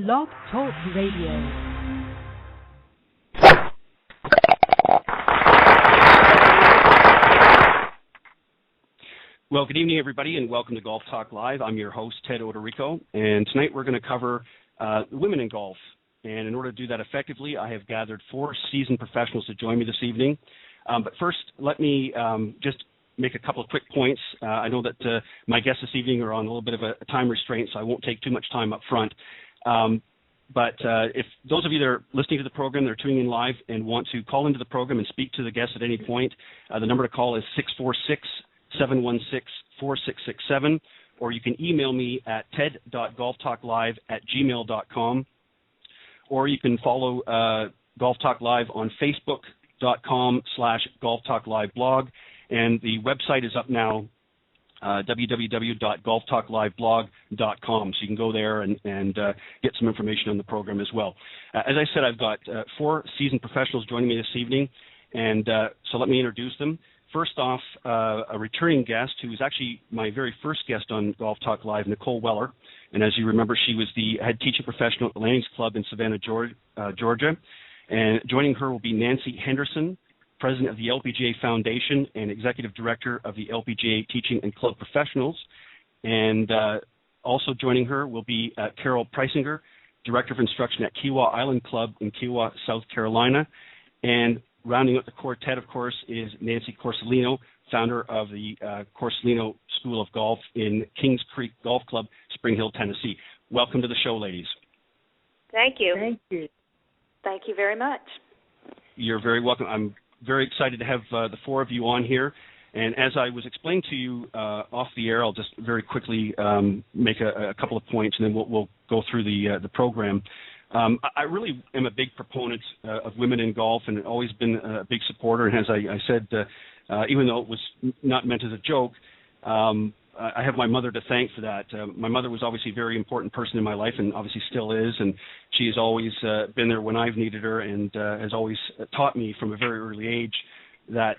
Blog Talk Radio. Well, good evening, everybody, and welcome to Golf Talk Live. I'm your host, Ted Odorico, and tonight we're going to cover women in golf. And in order to do that effectively, I have gathered 4 seasoned professionals to join me this evening. But first, let me just make a couple of quick points. I know that my guests this evening are on a little bit of a time restraint, so I won't take too much time up front. But if those of you that are listening to the program, that are tuning in live and want to call into the program and speak to the guests at any point, the number to call is 646-716-4667, or you can email me at ted.golftalklive@gmail.com, or you can follow Golf Talk Live on facebook.com/golftalkliveblog, and the website is up now, www.golftalkliveblog.com, so you can go there and get some information on the program as well. As I said, I've got 4 seasoned professionals joining me this evening, and so let me introduce them. First off, a returning guest who was actually my very first guest on Golf Talk Live, Nicole Weller. And as you remember, she was the head teaching professional at the Landings Club in Savannah, Georgia. And joining her will be Nancy Henderson, president of the LPGA Foundation and executive director of the LPGA Teaching and Club Professionals. And also joining her will be Carol Preisinger, director of instruction at Kiawah Island Club in Kiawah, South Carolina. And rounding out the quartet, of course, is Nancy Quarcelino, founder of the Quarcelino School of Golf in Kings Creek Golf Club, Spring Hill, Tennessee. Welcome to the show, ladies. Thank you. Thank you. Thank you very much. You're very welcome. I'm very excited to have the 4 of you on here. And as I was explaining to you off the air, I'll just very quickly make a couple of points, and then we'll go through the program. I really am a big proponent of women in golf, and I've always been a big supporter. And as I said, even though it was not meant as a joke, I have my mother to thank for that. My mother was obviously a very important person in my life, and obviously still is, and she has always been there when I've needed her, and has always taught me from a very early age that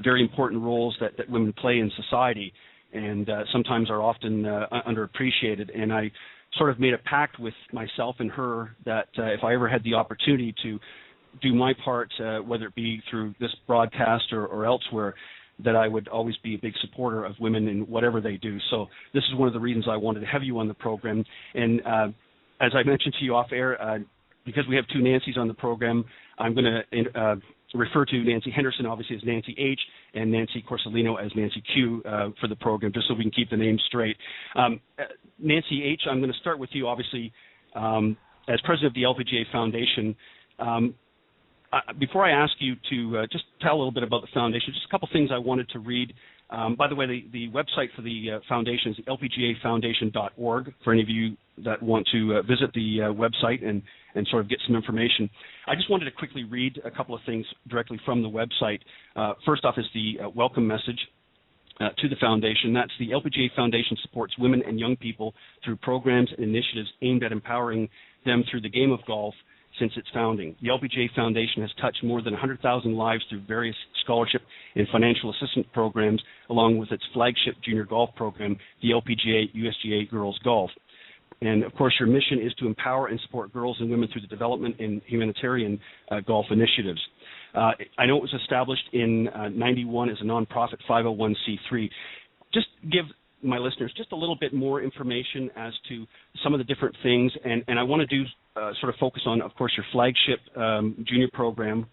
very important roles that women play in society, and sometimes are often underappreciated. And I sort of made a pact with myself and her that if I ever had the opportunity to do my part, whether it be through this broadcast or elsewhere, that I would always be a big supporter of women in whatever they do. So this is one of the reasons I wanted to have you on the program. And as I mentioned to you off air, because we have 2 Nancys on the program, I'm going to refer to Nancy Henderson, obviously, as Nancy H, and Nancy Quarcelino as Nancy Q for the program, just so we can keep the names straight. Nancy H, I'm going to start with you, obviously, as president of the LPGA Foundation. Before I ask you to just tell a little bit about the foundation, just a couple things I wanted to read. By the way, the website for the foundation is lpgafoundation.org, for any of you that want to visit the website and sort of get some information. I just wanted to quickly read a couple of things directly from the website. First off is the welcome message to the foundation. That's the LPGA Foundation supports women and young people through programs and initiatives aimed at empowering them through the game of golf since its founding. The LPGA Foundation has touched more than 100,000 lives through various scholarship and financial assistance programs, along with its flagship junior golf program, the LPGA USGA Girls Golf. And, of course, your mission is to empower and support girls and women through the development and humanitarian golf initiatives. I know it was established in 91 as a nonprofit 501c3. Just give my listeners just a little bit more information as to some of the different things, and I want to do sort of focus on, of course, your flagship junior program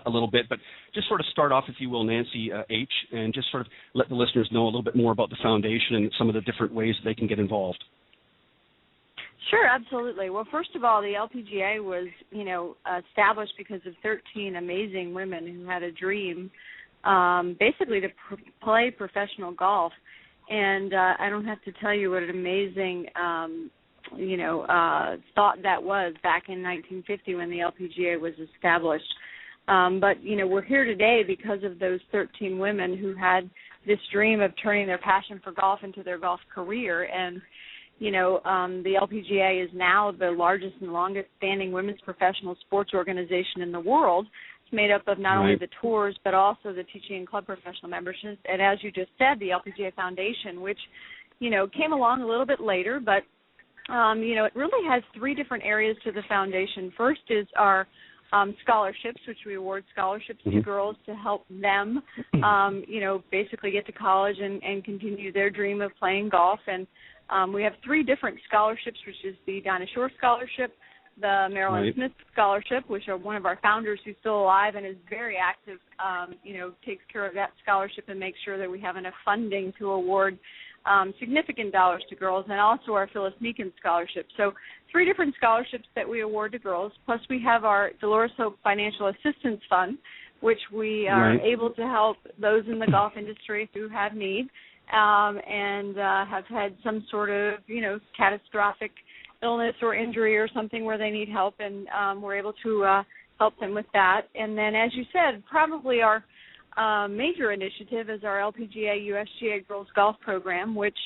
a little bit, but just sort of start off, if you will, Nancy H, and just sort of let the listeners know a little bit more about the foundation and some of the different ways that they can get involved. Sure, absolutely. Well, first of all, the LPGA was, established because of 13 amazing women who had a dream, basically to play professional golf. And I don't have to tell you what an amazing, thought that was back in 1950 when the LPGA was established. But, we're here today because of those 13 women who had this dream of turning their passion for golf into their golf career. And, the LPGA is now the largest and longest-standing women's professional sports organization in the world. It's made up of not only the tours but also the teaching and club professional memberships. And as you just said, the LPGA Foundation, which, came along a little bit later, but It really has three different areas to the foundation. First is our scholarships, which we award scholarships to girls to help them, basically get to college and continue their dream of playing golf. And we have three different scholarships, which is the Dinah Shore Scholarship, the Marilyn Smith Scholarship, which are one of our founders who's still alive and is very active, takes care of that scholarship and makes sure that we have enough funding to award significant dollars to girls, and also our Phyllis Meekin Scholarship. So 3 different scholarships that we award to girls, plus we have our Dolores Hope Financial Assistance Fund, which we are able to help those in the golf industry who have need and have had some sort of, catastrophic illness or injury or something where they need help, and we're able to help them with that. And then, as you said, probably our major initiative is our LPGA USGA Girls Golf Program, which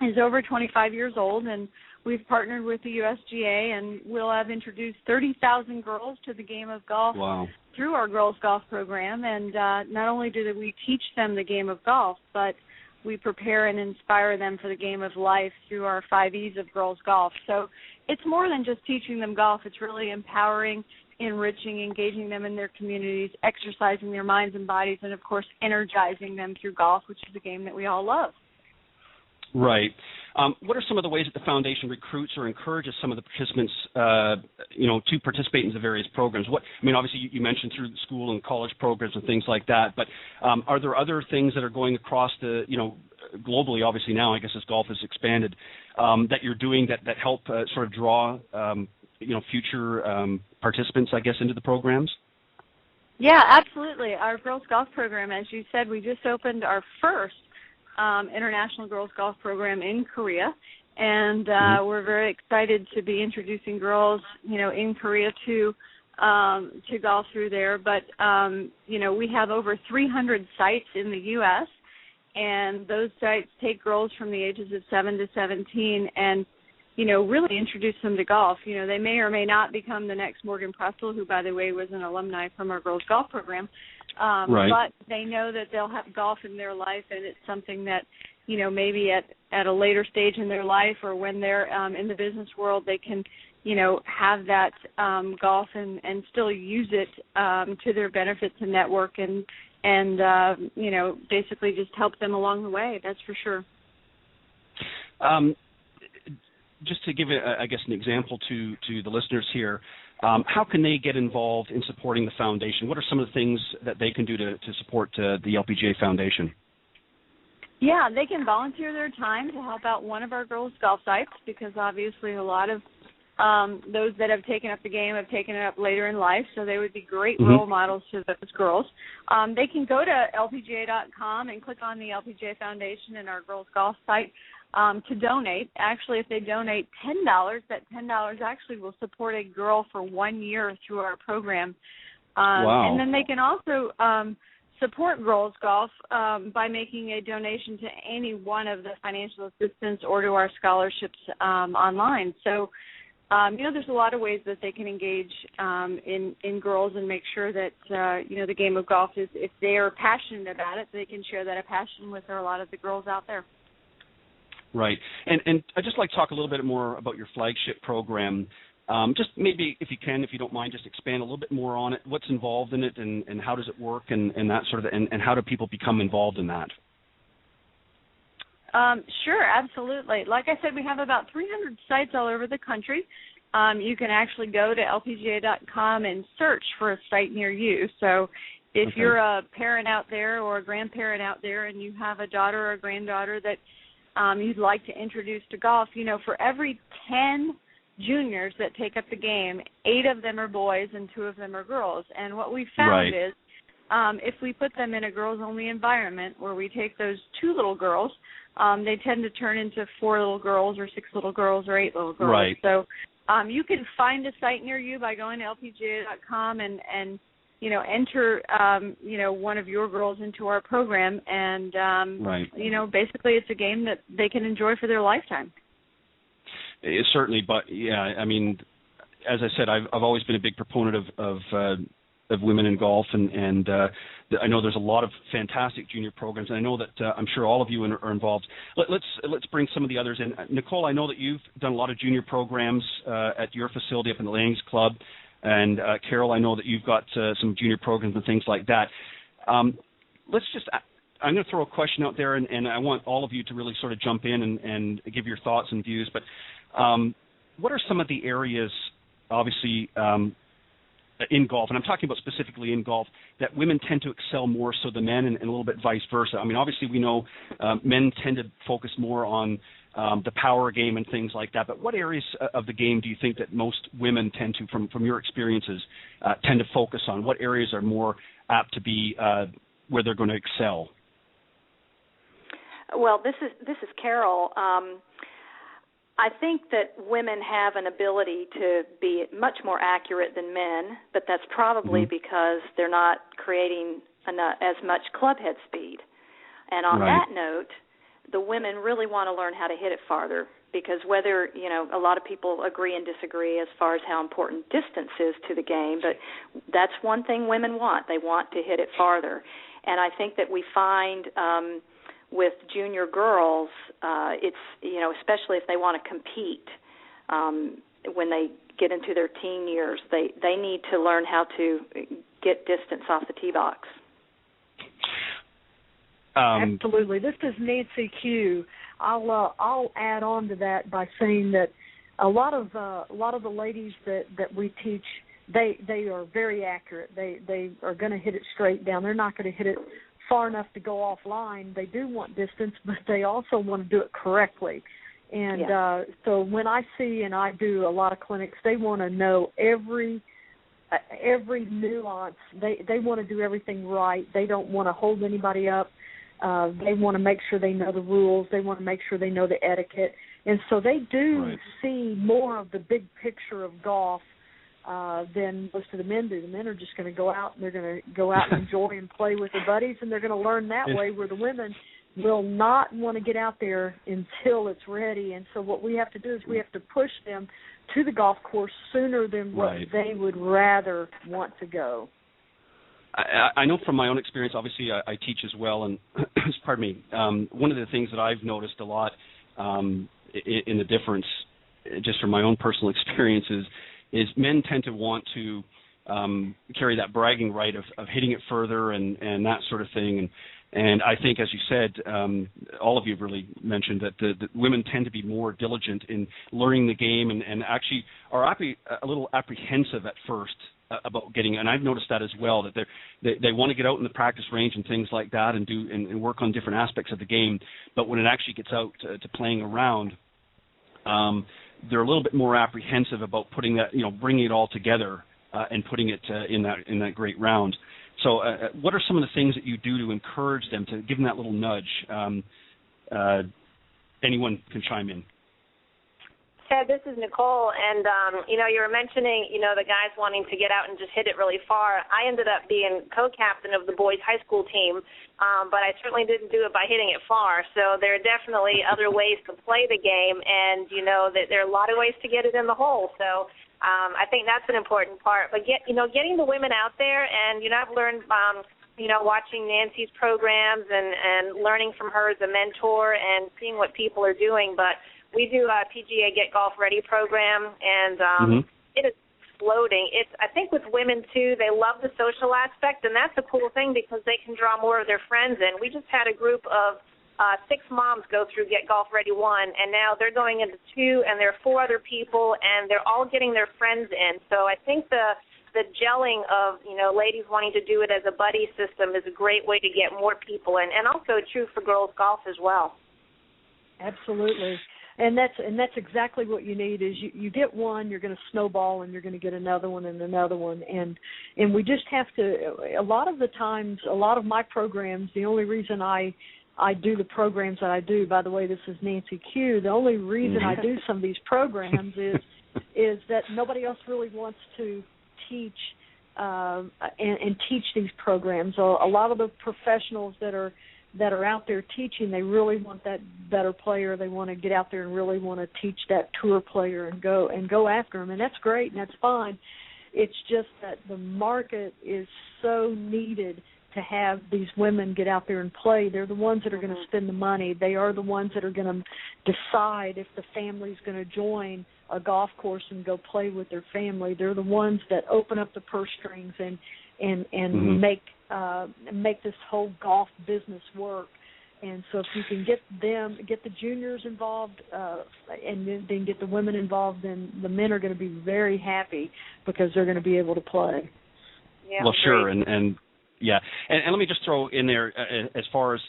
is over 25 years old, and we've partnered with the USGA, and we'll have introduced 30,000 girls to the game of golf through our Girls Golf Program. And not only do we teach them the game of golf, but we prepare and inspire them for the game of life through our 5 E's of girls golf. So it's more than just teaching them golf. It's really empowering, enriching, engaging them in their communities, exercising their minds and bodies, and, of course, energizing them through golf, which is a game that we all love. Right. What are some of the ways that the foundation recruits or encourages some of the participants, to participate in the various programs? Obviously you mentioned through the school and college programs and things like that, but are there other things that are going across the, globally, obviously now, I guess, as golf has expanded, that you're doing that help sort of draw, future participants, I guess, into the programs? Yeah, absolutely. Our girls golf program, as you said, we just opened our first international girls golf program in Korea, and we're very excited to be introducing girls, in Korea to golf through there. But we have over 300 sites in the U.S., and those sites take girls from the ages of 7 to 17 and really introduce them to golf. They may or may not become the next Morgan Pressel, who, by the way, was an alumni from our girls golf program. But they know that they'll have golf in their life, and it's something that, maybe at a later stage in their life or when they're in the business world, they can, have that golf and still use it to their benefit to network and basically just help them along the way. That's for sure. Just to give, I guess, an example to the listeners here, how can they get involved in supporting the foundation? What are some of the things that they can do to support the LPGA Foundation? Yeah, they can volunteer their time to help out one of our girls' golf sites, because obviously a lot of those that have taken up the game have taken it up later in life, so they would be great role models to those girls. They can go to LPGA.com and click on the LPGA Foundation and our girls' golf site to donate. Actually, if they donate $10, that $10 actually will support a girl for 1 year through our program. And then they can also support girls golf by making a donation to any one of the financial assistance or to our scholarships online. So, there's a lot of ways that they can engage in girls and make sure that, the game of golf is, if they are passionate about it, they can share that passion with a lot of the girls out there. Right. And I'd just like to talk a little bit more about your flagship program. Just maybe, if you don't mind, just expand a little bit more on it. What's involved in it, and how does it work, and that sort of, and how do people become involved in that? Sure, absolutely. Like I said, we have about 300 sites all over the country. You can actually go to LPGA.com and search for a site near you. So if you're a parent out there or a grandparent out there and you have a daughter or a granddaughter that you'd like to introduce to golf, for every 10 juniors that take up the game, 8 of them are boys and 2 of them are girls. And what we found is if we put them in a girls-only environment where we take those 2 little girls, they tend to turn into 4 little girls or 6 little girls or 8 little girls. Right. So you can find a site near you by going to LPGA.com and enter, one of your girls into our program. And, basically it's a game that they can enjoy for their lifetime. Certainly, but, yeah, I mean, as I said, I've always been a big proponent of of women in golf, and I know there's a lot of fantastic junior programs, and I know that I'm sure all of you are involved. Let's bring some of the others in. Nicole, I know that you've done a lot of junior programs at your facility up in the Lannings Club, and Carol, I know that you've got some junior programs and things like that. I'm going to throw a question out there, and I want all of you to really sort of jump in and give your thoughts and views. But what are some of the areas, obviously, in golf, and I'm talking about specifically in golf, that women tend to excel more so than men, and a little bit vice versa? I mean, obviously we know men tend to focus more on the power game and things like that, but what areas of the game do you think that most women tend to, from your experiences, tend to focus on? What areas are more apt to be where they're going to excel? Well, this is Carol. I think that women have an ability to be much more accurate than men, but that's probably because they're not creating as much club head speed. And on that note, the women really want to learn how to hit it farther, because whether, a lot of people agree and disagree as far as how important distance is to the game, but that's one thing women want. They want to hit it farther. And I think that we find with junior girls, it's, especially if they want to compete when they get into their teen years, they need to learn how to get distance off the tee box. Absolutely. This is Nancy Q. I'll add on to that by saying that a lot of the ladies that we teach, they are very accurate. They are going to hit it straight down. They're not going to hit it far enough to go offline. They do want distance, but they also want to do it correctly. And so when I see, and I do a lot of clinics, they want to know every nuance. They want to do everything right. They don't want to hold anybody up. They want to make sure they know the rules. They want to make sure they know the etiquette. And so they do see more of the big picture of golf than most of the men do. The men are just going to go out, and they're going to go out and enjoy and play with their buddies, and they're going to learn that way, where the women will not want to get out there until it's ready. And so what we have to do is we have to push them to the golf course sooner than what they would rather want to go. I know from my own experience, obviously I teach as well, and pardon me, one of the things that I've noticed a lot in the difference, just from my own personal experiences, is men tend to want to carry that bragging right of hitting it further and that sort of thing. And I think, as you said, all of you have really mentioned that the women tend to be more diligent in learning the game and actually are a little apprehensive at first about getting, and I've noticed that as well, that they want to get out in the practice range and things like that and do and work on different aspects of the game, but when it actually gets out to playing around, they're a little bit more apprehensive about putting that, bringing it all together and putting it in that great round. So what are some of the things that you do to encourage them, to give them that little nudge? Anyone can chime in. Ted, this is Nicole, and, you were mentioning, the guys wanting to get out and just hit it really far. I ended up being co-captain of the boys' high school team, but I certainly didn't do it by hitting it far. So there are definitely other ways to play the game, and, that there are a lot of ways to get it in the hole. So I think that's an important part. But, getting the women out there, and, I've learned, watching Nancy's programs and learning from her as a mentor and seeing what people are doing. But we do a PGA Get Golf Ready program, and it is exploding. I think with women, too, they love the social aspect, and that's a cool thing because they can draw more of their friends in. We just had a group of 6 moms go through Get Golf Ready 1, and now they're going into 2, and there are 4 other people, and they're all getting their friends in. So I think the gelling of, ladies wanting to do it as a buddy system is a great way to get more people in, and also true for girls golf as well. Absolutely. And that's exactly what you need. Is you get one, you're going to snowball, and you're going to get another one and another one, and we just have to. A lot of the times, a lot of my programs, the only reason I do the programs that I do. By the way, this is Nancy Q. The only reason I do some of these programs is that nobody else really wants to teach and teach these programs. So a lot of the professionals that are out there teaching, they really want that better player. They want to get out there and really want to teach that tour player and go after them, and that's great and that's fine. It's just that the market is so needed to have these women get out there and play. They're the ones that are going to spend the money. They are the ones that are going to decide if the family's going to join a golf course and go play with their family. They're the ones that open up the purse strings and make this whole golf business work. And so if you can get the juniors involved, and then get the women involved, then the men are going to be very happy because they're going to be able to play. Yeah, well, sure, and yeah, and let me just throw in there as far as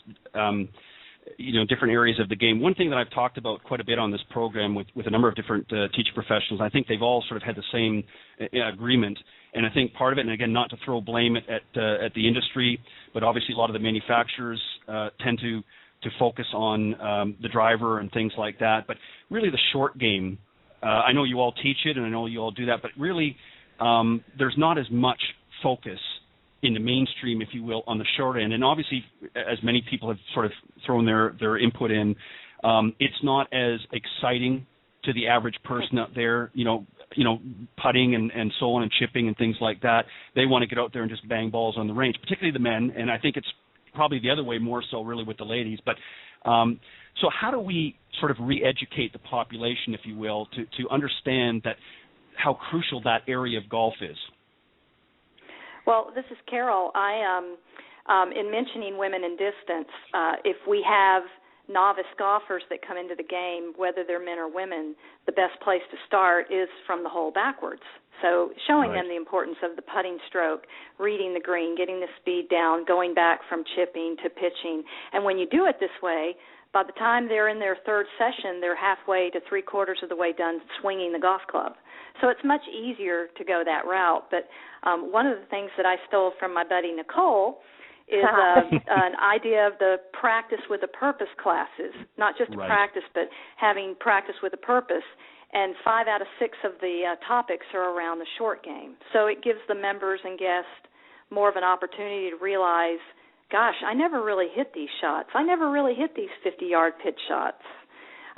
different areas of the game. One thing that I've talked about quite a bit on this program with a number of different teaching professionals, I think they've all sort of had the same agreement. And I think part of it, and again, not to throw blame at the industry, but obviously a lot of the manufacturers tend to focus on the driver and things like that. But really the short game, I know you all teach it and I know you all do that, but really there's not as much focus in the mainstream, if you will, on the short end. And obviously, as many people have sort of thrown their input in, it's not as exciting to the average person out there, putting and so on and chipping and things like that. They want to get out there and just bang balls on the range, particularly the men, and I think it's probably the other way more so really with the ladies. But so how do we sort of re-educate the population, if you will, to understand that how crucial that area of golf is? Well, this is Carol. In mentioning women in distance, if we have novice golfers that come into the game, whether they're men or women, the best place to start is from the hole backwards. So showing them the importance of the putting stroke, reading the green, getting the speed down, going back from chipping to pitching. And when you do it this way, by the time they're in their third session, they're halfway to three-quarters of the way done swinging the golf club. So it's much easier to go that route. But one of the things that I stole from my buddy Nicole is an idea of the practice with a purpose classes, not just practice, but having practice with a purpose. And 5 out of 6 of the topics are around the short game. So it gives the members and guests more of an opportunity to realize, gosh, I never really hit these shots. I never really hit these 50-yard pitch shots.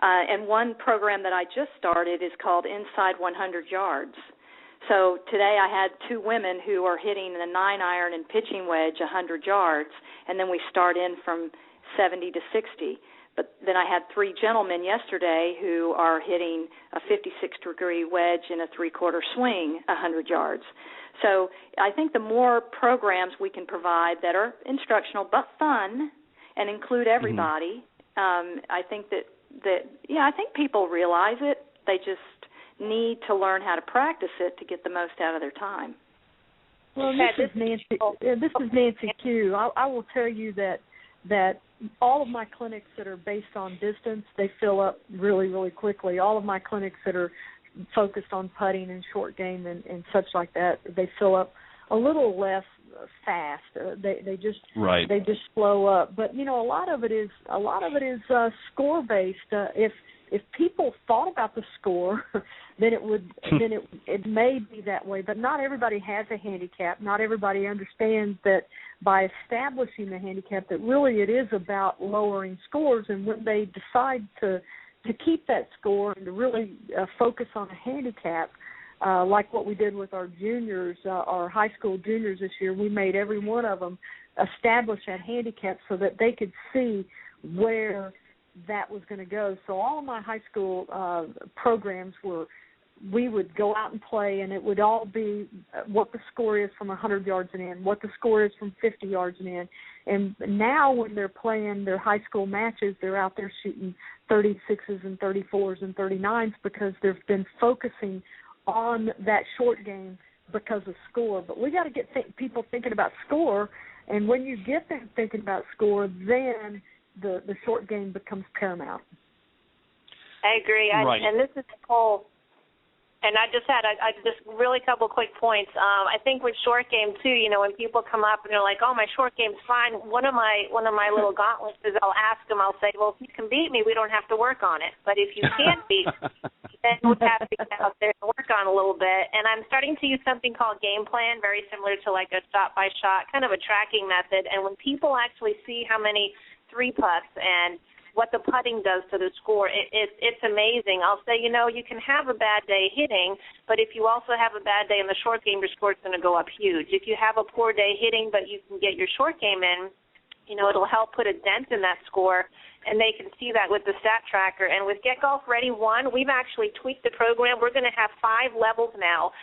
And one program that I just started is called Inside 100 Yards. So today I had 2 women who are hitting the 9-iron and pitching wedge 100 yards, and then we start in from 70 to 60. But then I had 3 gentlemen yesterday who are hitting a 56-degree wedge in a three-quarter swing 100 yards. So I think the more programs we can provide that are instructional but fun and include everybody, I think I think people realize it. They just need to learn how to practice it to get the most out of their time. Well, this is Nancy Q. I will tell you that all of my clinics that are based on distance, they fill up really, really quickly. All of my clinics that are focused on putting and short game and such like that, they fill up a little less fast. They just slow up. But a lot of it is score based. If people thought about the score, then it may be that way. But not everybody has a handicap. Not everybody understands that by establishing the handicap, that really it is about lowering scores. And when they decide to keep that score and to really focus on a handicap, like what we did with our juniors, our high school juniors this year, we made every one of them establish that handicap so that they could see where that was going to go. So all of my high school programs we would go out and play, and it would all be what the score is from 100 yards and in, what the score is from 50 yards and in. And now when they're playing their high school matches, they're out there shooting 36s and 34s and 39s because they've been focusing on that short game because of score. But we got to get people thinking about score, and when you get them thinking about score, then the short game becomes paramount. I agree. And this is Nicole. And I just really a couple quick points. I think with short game too, when people come up and they're like, "Oh, my short game's fine." One of my little gauntlets is I'll ask them. I'll say, "Well, if you can beat me, we don't have to work on it. But if you can't beat me, then we have to get out there and work on a little bit." And I'm starting to use something called game plan, very similar to like a shot by shot, kind of a tracking method. And when people actually see how many 3 putts and what the putting does to the score, it's amazing. I'll say, you can have a bad day hitting, but if you also have a bad day in the short game, your score's going to go up huge. If you have a poor day hitting, but you can get your short game in, it'll help put a dent in that score, and they can see that with the stat tracker. And with Get Golf Ready 1, we've actually tweaked the program. We're going to have 5 levels now.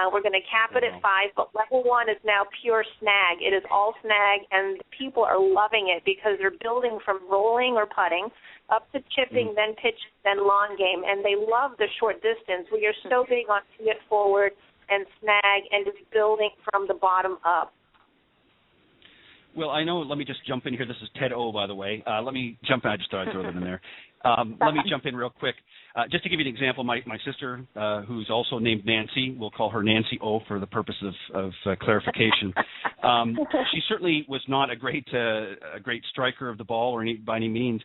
We're going to cap it at 5, but level 1 is now pure snag. It is all snag, and people are loving it because they're building from rolling or putting up to chipping, then pitch, then long game, and they love the short distance. We are so big on tee it forward and snag and just building from the bottom up. Well, I know, let me just jump in here. This is Ted O, by the way. Let me jump in. I just thought I'd throw that in there. Let me jump in real quick. Just to give you an example, my sister, who's also named Nancy, we'll call her Nancy O for the purpose of clarification. She certainly was not a great striker of the ball by any means,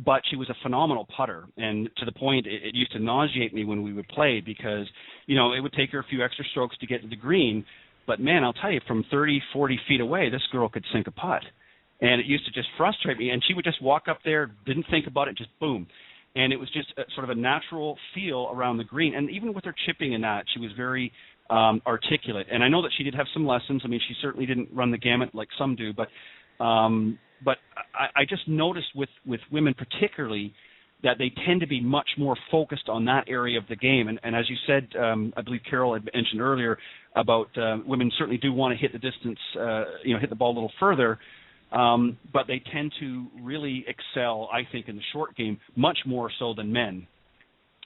but she was a phenomenal putter. And to the point, it used to nauseate me when we would play because, it would take her a few extra strokes to get to the green. But, man, I'll tell you, from 30, 40 feet away, this girl could sink a putt. And it used to just frustrate me. And she would just walk up there, didn't think about it, just boom. And it was just sort of a natural feel around the green. And even with her chipping and that, she was very articulate. And I know that she did have some lessons. I mean, she certainly didn't run the gamut like some do. But I just noticed with women particularly that they tend to be much more focused on that area of the game. And as you said, I believe Carol had mentioned earlier about women certainly do want to hit the distance, hit the ball a little further, but they tend to really excel, I think, in the short game much more so than men,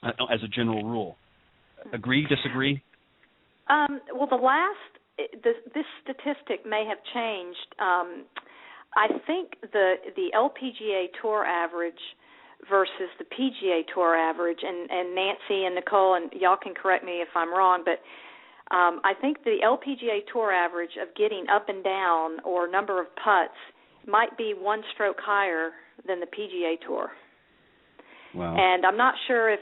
as a general rule. Agree, disagree? Well, this statistic may have changed. I think the LPGA Tour average versus the PGA Tour average, and Nancy and Nicole, and y'all can correct me if I'm wrong, but I think the LPGA Tour average of getting up and down or number of putts might be 1 stroke higher than the PGA Tour. Wow. And I'm not sure if,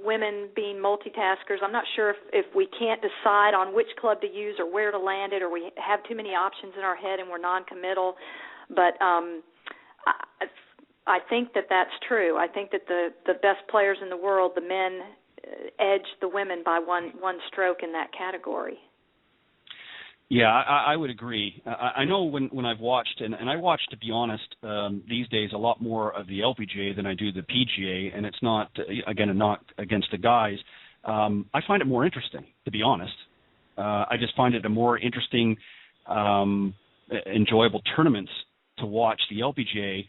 women being multitaskers, I'm not sure if we can't decide on which club to use or where to land it, or we have too many options in our head and we're non-committal, but I think that that's true. I think that the best players in the world, the men, edge the women by one stroke in that category. Yeah, I would agree. I know when I've watched, and I watch, to be honest, these days a lot more of the LPGA than I do the PGA, and it's not, again, a knock against the guys. I find it more interesting, to be honest. I just find it a more interesting, enjoyable tournaments to watch the LPGA.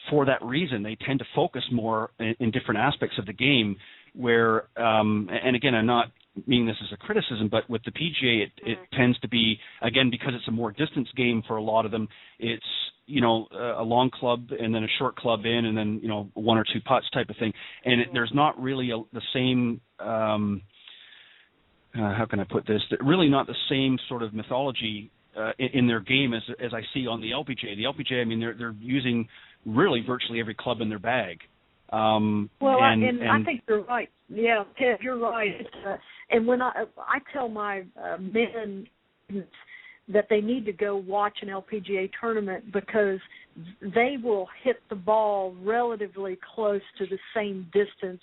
For that reason, they tend to focus more in different aspects of the game where, and again, I'm not meaning this as a criticism, but with the PGA, it tends to be, again, because it's a more distance game for a lot of them, it's, a long club and then a short club in and then, 1 or 2 putts type of thing. And there's not really the same, how can I put this, really not the same sort of mythology in their game as I see on the LPGA. The LPGA, I mean, they're using really virtually every club in their bag. And I think you're right. Yeah, Ted, you're right. And when I tell my men that they need to go watch an LPGA tournament because they will hit the ball relatively close to the same distance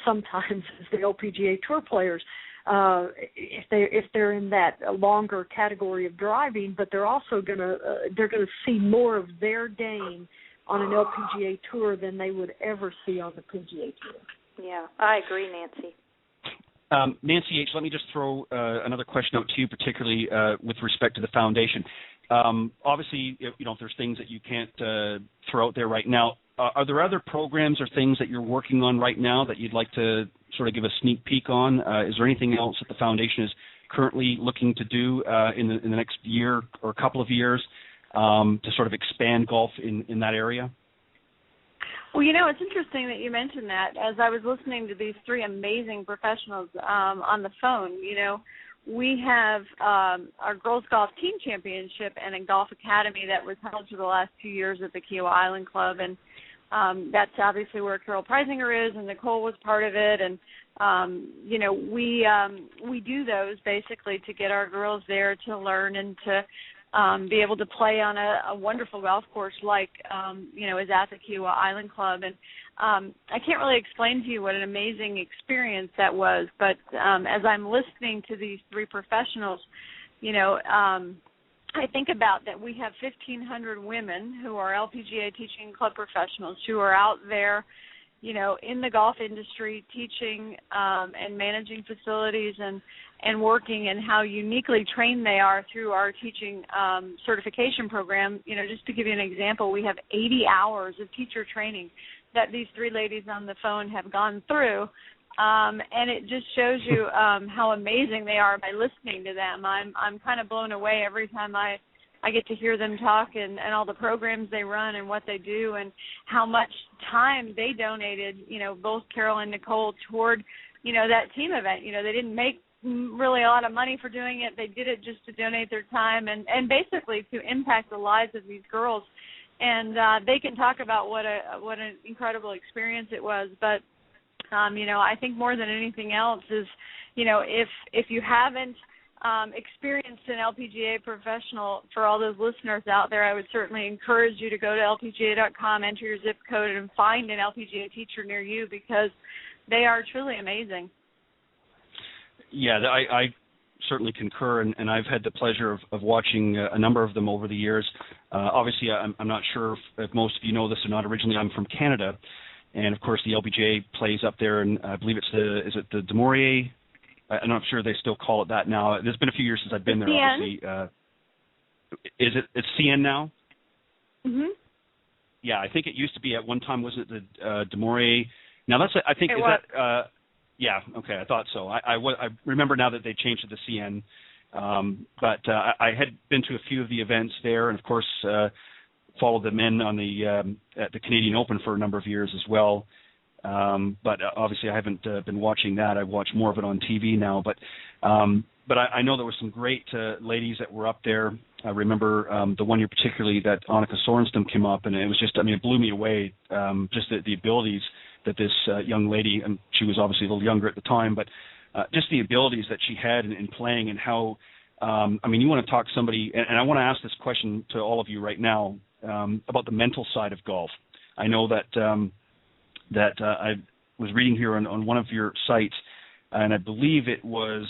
sometimes as the LPGA Tour players. If they're in that longer category of driving, but they're also gonna see more of their game on an LPGA Tour than they would ever see on the PGA Tour. Yeah, I agree, Nancy. Nancy H., let me just throw another question out to you, particularly with respect to the foundation. Obviously, if there's things that you can't throw out there right now, are there other programs or things that you're working on right now that you'd like to sort of give a sneak peek on? Is there anything else that the foundation is currently looking to do in the next year or a couple of years to sort of expand golf in that area? Well, it's interesting that you mentioned that. As I was listening to these 3 amazing professionals on the phone, we have our Girls Golf Team Championship and a Golf Academy that was held for the last 2 years at the Kiawah Island Club, and that's obviously where Carol Preisinger is, and Nicole was part of it, and we do those basically to get our girls there to learn and to be able to play on a wonderful golf course like, is at the Kiawah Island Club. And I can't really explain to you what an amazing experience that was, but as I'm listening to these three professionals, I think about that we have 1,500 women who are LPGA Teaching Club Professionals who are out there, in the golf industry teaching and managing facilities and working, and how uniquely trained they are through our teaching certification program. Just to give you an example, we have 80 hours of teacher training that these three ladies on the phone have gone through. And it just shows you how amazing they are by listening to them. I'm kind of blown away every time I get to hear them talk and all the programs they run and what they do and how much time they donated, both Carol and Nicole, toward, that team event. They didn't make really a lot of money for doing it. They did it just to donate their time and basically to impact the lives of these girls. And they can talk about what an incredible experience it was. But I think more than anything else is, if you haven't experienced an LPGA professional, for all those listeners out there, I would certainly encourage you to go to LPGA.com, enter your zip code, and find an LPGA teacher near you, because they are truly amazing. Yeah, I certainly concur, and I've had the pleasure of watching a number of them over the years. Obviously, I'm not sure if most of you know this or not. Originally, I'm from Canada. And, of course, the LPGA plays up there, and I believe it's the Du Maurier? I'm not sure they still call it that now. There's been a few years since I've been there, obviously. It's CN now? Mm-hmm. Yeah, I think it used to be at one time, wasn't it the Du Maurier? Now, I think, it is was. that, yeah, okay, I thought so. I remember now that they changed it to CN. But I had been to a few of the events there, and, of course, followed them in on at the Canadian Open for a number of years as well. But obviously I haven't been watching that. I watch more of it on TV now. But I know there were some great ladies that were up there. I remember the one year particularly that Annika Sorenstam came up, and it was just, it blew me away, just the abilities that this young lady, and she was obviously a little younger at the time, but just the abilities that she had in playing, and how, you want to talk to somebody, and I want to ask this question to all of you right now, about the mental side of golf. I know that I was reading here on one of your sites, and I believe it was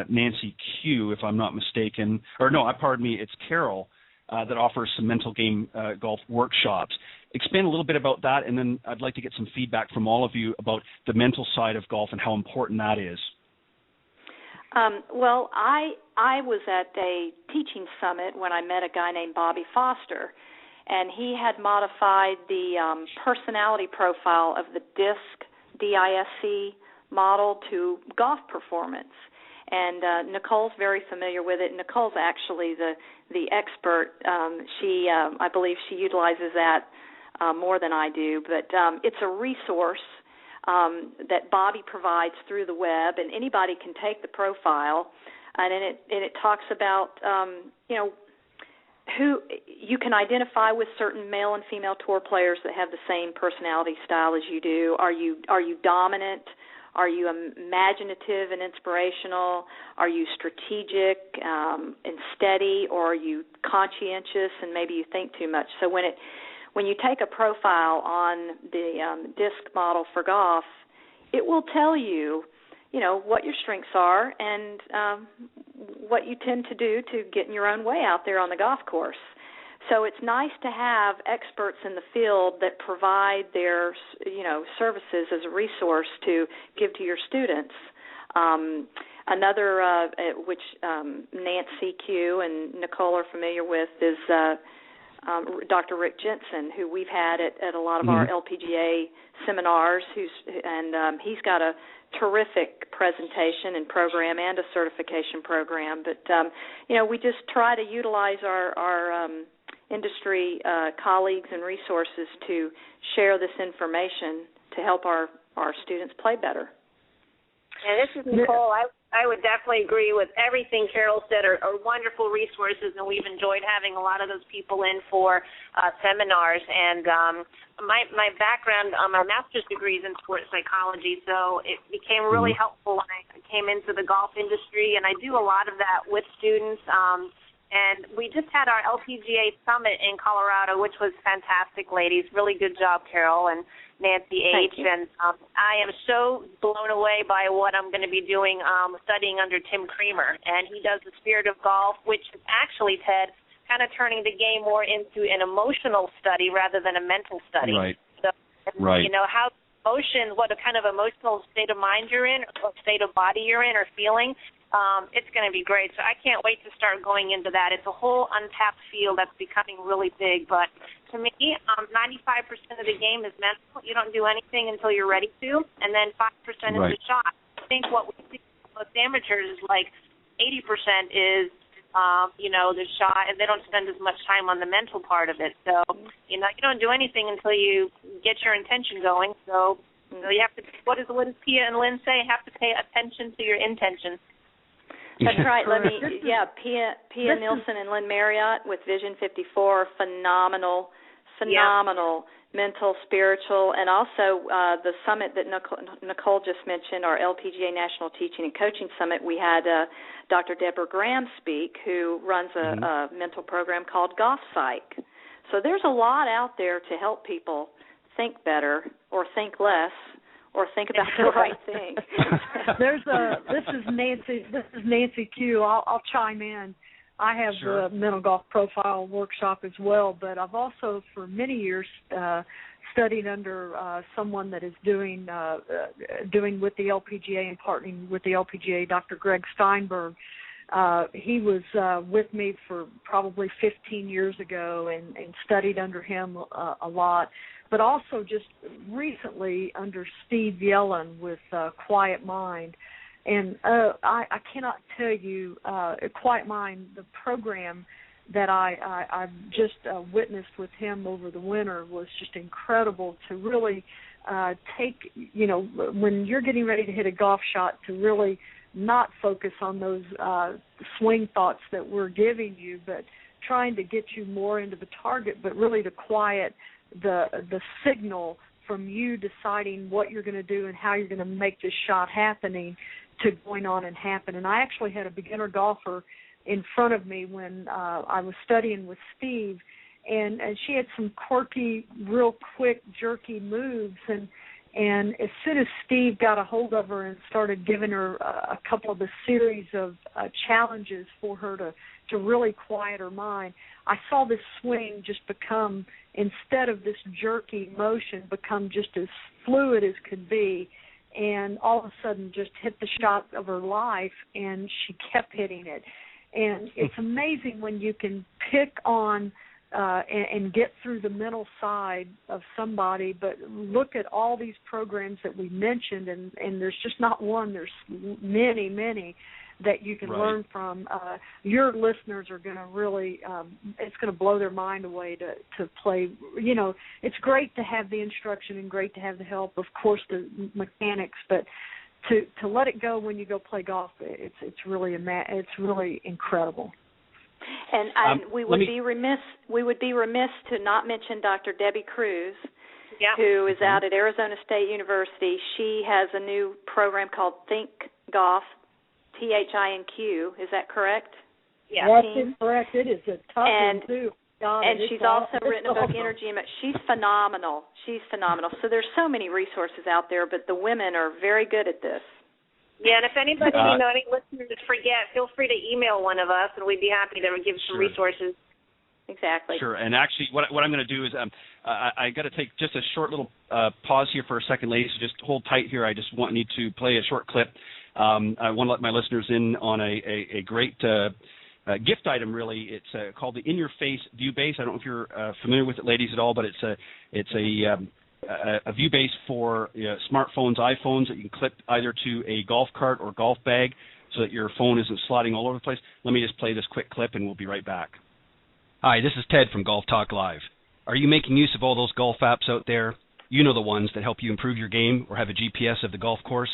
Nancy Q, if I'm not mistaken, or no, pardon me, it's Carol that offers some mental game golf workshops. Expand a little bit about that, and then I'd like to get some feedback from all of you about the mental side of golf and how important that is. Well, I was at a teaching summit when I met a guy named Bobby Foster, and he had modified the personality profile of the DISC model to golf performance. And Nicole's very familiar with it. Nicole's actually the expert. I believe she utilizes that more than I do. But it's a resource that Bobby provides through the web, and anybody can take the profile, and it talks about who you can identify with certain male and female tour players that have the same personality style as you do. Are you dominant? Are you imaginative and inspirational? Are you strategic and steady, or are you conscientious and maybe you think too much? So when you take a profile on the DISC model for golf, it will tell you, what your strengths are and what you tend to do to get in your own way out there on the golf course. So it's nice to have experts in the field that provide their, services as a resource to give to your students. Another, which Nancy Q and Nicole are familiar with, is Dr. Rick Jensen, who we've had at a lot of our LPGA seminars, he's got a terrific presentation and program and a certification program. But, we just try to utilize our industry colleagues and resources to share this information to help our students play better. And this is Nicole. I would definitely agree with everything Carol said, are wonderful resources, and we've enjoyed having a lot of those people in for seminars. And my background, my master's degree is in sports psychology, so it became really helpful when I came into the golf industry, and I do a lot of that with students. And we just had our LPGA Summit in Colorado, which was fantastic, ladies. Really good job, Carol and Nancy H. And I am so blown away by what I'm going to be doing, studying under Tim Creamer. And he does the Spirit of Golf, which is actually, Ted, kind of turning the game more into an emotional study rather than a mental study. Right. So, right. You know, how emotion, what a kind of emotional state of mind you're in, or state of body you're in or feeling, it's going to be great. So I can't wait to start going into that. It's a whole untapped field that's becoming really big. But to me, 95% of the game is mental. You don't do anything until you're ready to. And then 5% is the shot. I think what we see with amateurs is like 80% is, the shot, and they don't spend as much time on the mental part of it. So, you don't do anything until you get your intention going. So you have to, what does Pia and Lynn say? You have to pay attention to your intention. That's right. Pia Nielsen and Lynn Marriott with Vision 54, phenomenal mental, spiritual, and also the summit that Nicole just mentioned, our LPGA National Teaching and Coaching Summit. We had Dr. Deborah Graham speak, who runs a mental program called Golf Psych. So there's a lot out there to help people think better or think less, or think about the right thing. This is Nancy Q. I'll chime in. I have the mental golf profile workshop as well, but I've also for many years studied under someone that is doing with the LPGA and partnering with the LPGA, Dr. Greg Steinberg. He was with me for probably 15 years ago and studied under him a lot, but also just recently under Steve Yellen with Quiet Mind. And I cannot tell you, Quiet Mind, the program that I've just witnessed with him over the winter was just incredible to really take, when you're getting ready to hit a golf shot, to really not focus on those swing thoughts that we're giving you, but trying to get you more into the target, but really to quiet the signal from you deciding what you're going to do and how you're going to make this shot happening to going on and happen. And I actually had a beginner golfer in front of me when I was studying with Steve, and she had some quirky, real quick, jerky moves, and as soon as Steve got a hold of her and started giving her a couple of the series of challenges for her to really quiet her mind, I saw this swing just become, instead of this jerky motion, become just as fluid as could be, and all of a sudden just hit the shot of her life, and she kept hitting it. And it's amazing when you can pick on and get through the mental side of somebody, but look at all these programs that we mentioned, and there's just not one, there's many, many that you can learn from. Your listeners are going to really, it's going to blow their mind away to play. It's great to have the instruction and great to have the help, of course, the mechanics, but to let it go when you go play golf, it's really incredible. And we would be remiss to not mention Dr. Debbie Cruz, who is out at Arizona State University. She has a new program called Think Golf, THINQ. Is that correct? Yeah, that's correct. It is a tough one too. And she's also written a book, Energy. She's phenomenal. So there's so many resources out there, but the women are very good at this. Yeah, and if anybody, any listeners forget, feel free to email one of us, and we'd be happy to give some resources. Exactly. Sure. And actually, what I'm going to do is I got to take just a short little pause here for a second, ladies. So just hold tight here. I just need to play a short clip. I want to let my listeners in on a great gift item, really. It's called the In Your Face View Base. I don't know if you're familiar with it, ladies, at all, but it's a view base for smartphones, iPhones that you can clip either to a golf cart or golf bag so that your phone isn't sliding all over the place. Let me just play this quick clip, and we'll be right back. Hi, this is Ted from Golf Talk Live. Are you making use of all those golf apps out there? You know the ones that help you improve your game or have a GPS of the golf course?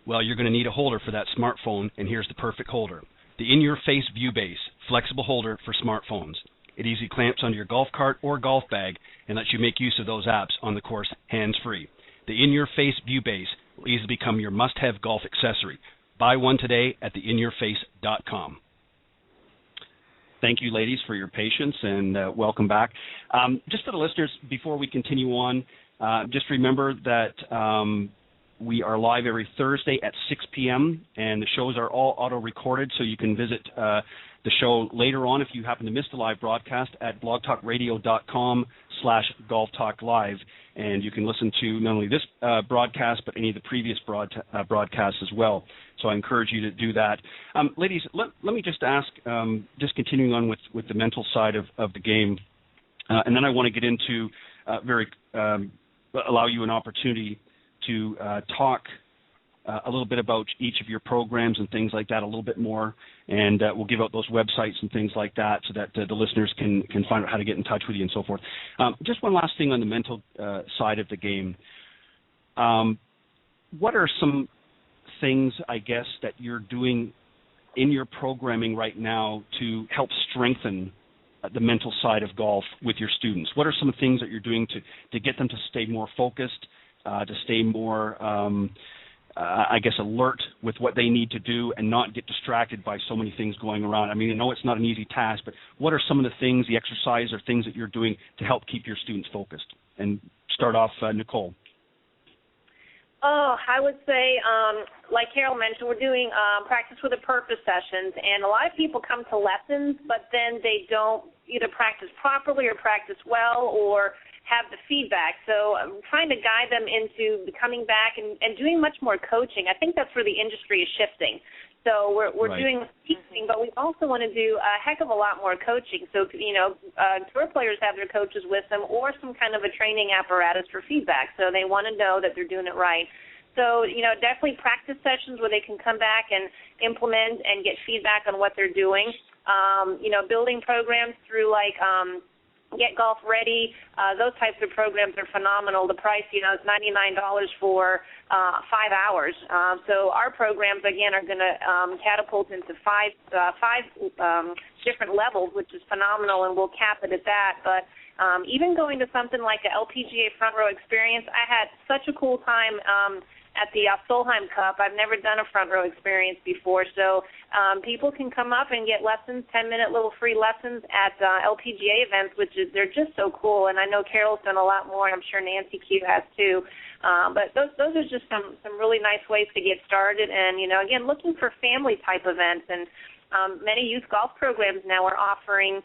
Well, you're going to need a holder for that smartphone, and here's the perfect holder. The In Your Face View Base, flexible holder for smartphones. It easily clamps onto your golf cart or golf bag and lets you make use of those apps on the course hands-free. The In Your Face View Base will easily become your must-have golf accessory. Buy one today at theinyourface.com. Thank you, ladies, for your patience, and welcome back. Just for the listeners, before we continue on, just remember that we are live every Thursday at 6 p.m., and the shows are all auto-recorded, so you can visit the show later on if you happen to miss the live broadcast at blogtalkradio.com/golftalklive, and you can listen to not only this broadcast but any of the previous broadcasts as well. So I encourage you to do that. Ladies, let me just ask, just continuing on with the mental side of the game, and then I want to get into allow you an opportunity to talk a little bit about each of your programs and things like that a little bit more, and we'll give out those websites and things like that so that the listeners can find out how to get in touch with you and so forth. Just one last thing on the mental side of the game. What are some things, I guess, that you're doing in your programming right now to help strengthen the mental side of golf with your students? What are some things that you're doing to get them to stay more focused, to stay more I guess, alert with what they need to do and not get distracted by so many things going around? I mean, I know it's not an easy task, but what are some of the things, the exercise or things that you're doing to help keep your students focused? And start off, Nicole. Oh, I would say, like Carol mentioned, we're doing practice with a purpose sessions, and a lot of people come to lessons, but then they don't either practice properly or practice well or have the feedback. So I'm trying to guide them into coming back and doing much more coaching. I think that's where the industry is shifting. So we're right. Doing teaching, but we also want to do a heck of a lot more coaching. So, tour players have their coaches with them or some kind of a training apparatus for feedback. So they want to know that they're doing it right. So, definitely practice sessions where they can come back and implement and get feedback on what they're doing. Building programs through like Get Golf Ready, those types of programs are phenomenal. The price, is $99 for 5 hours. So our programs, again, are going to catapult into five different levels, which is phenomenal, and we'll cap it at that. But even going to something like the LPGA Front Row Experience, I had such a cool time at the Solheim Cup. I've never done a front row experience before, so people can come up and get lessons, 10-minute little free lessons at LPGA events, they're just so cool. And I know Carol's done a lot more, and I'm sure Nancy Q has too. But those are just some really nice ways to get started. And, again, looking for family-type events. And many youth golf programs now are offering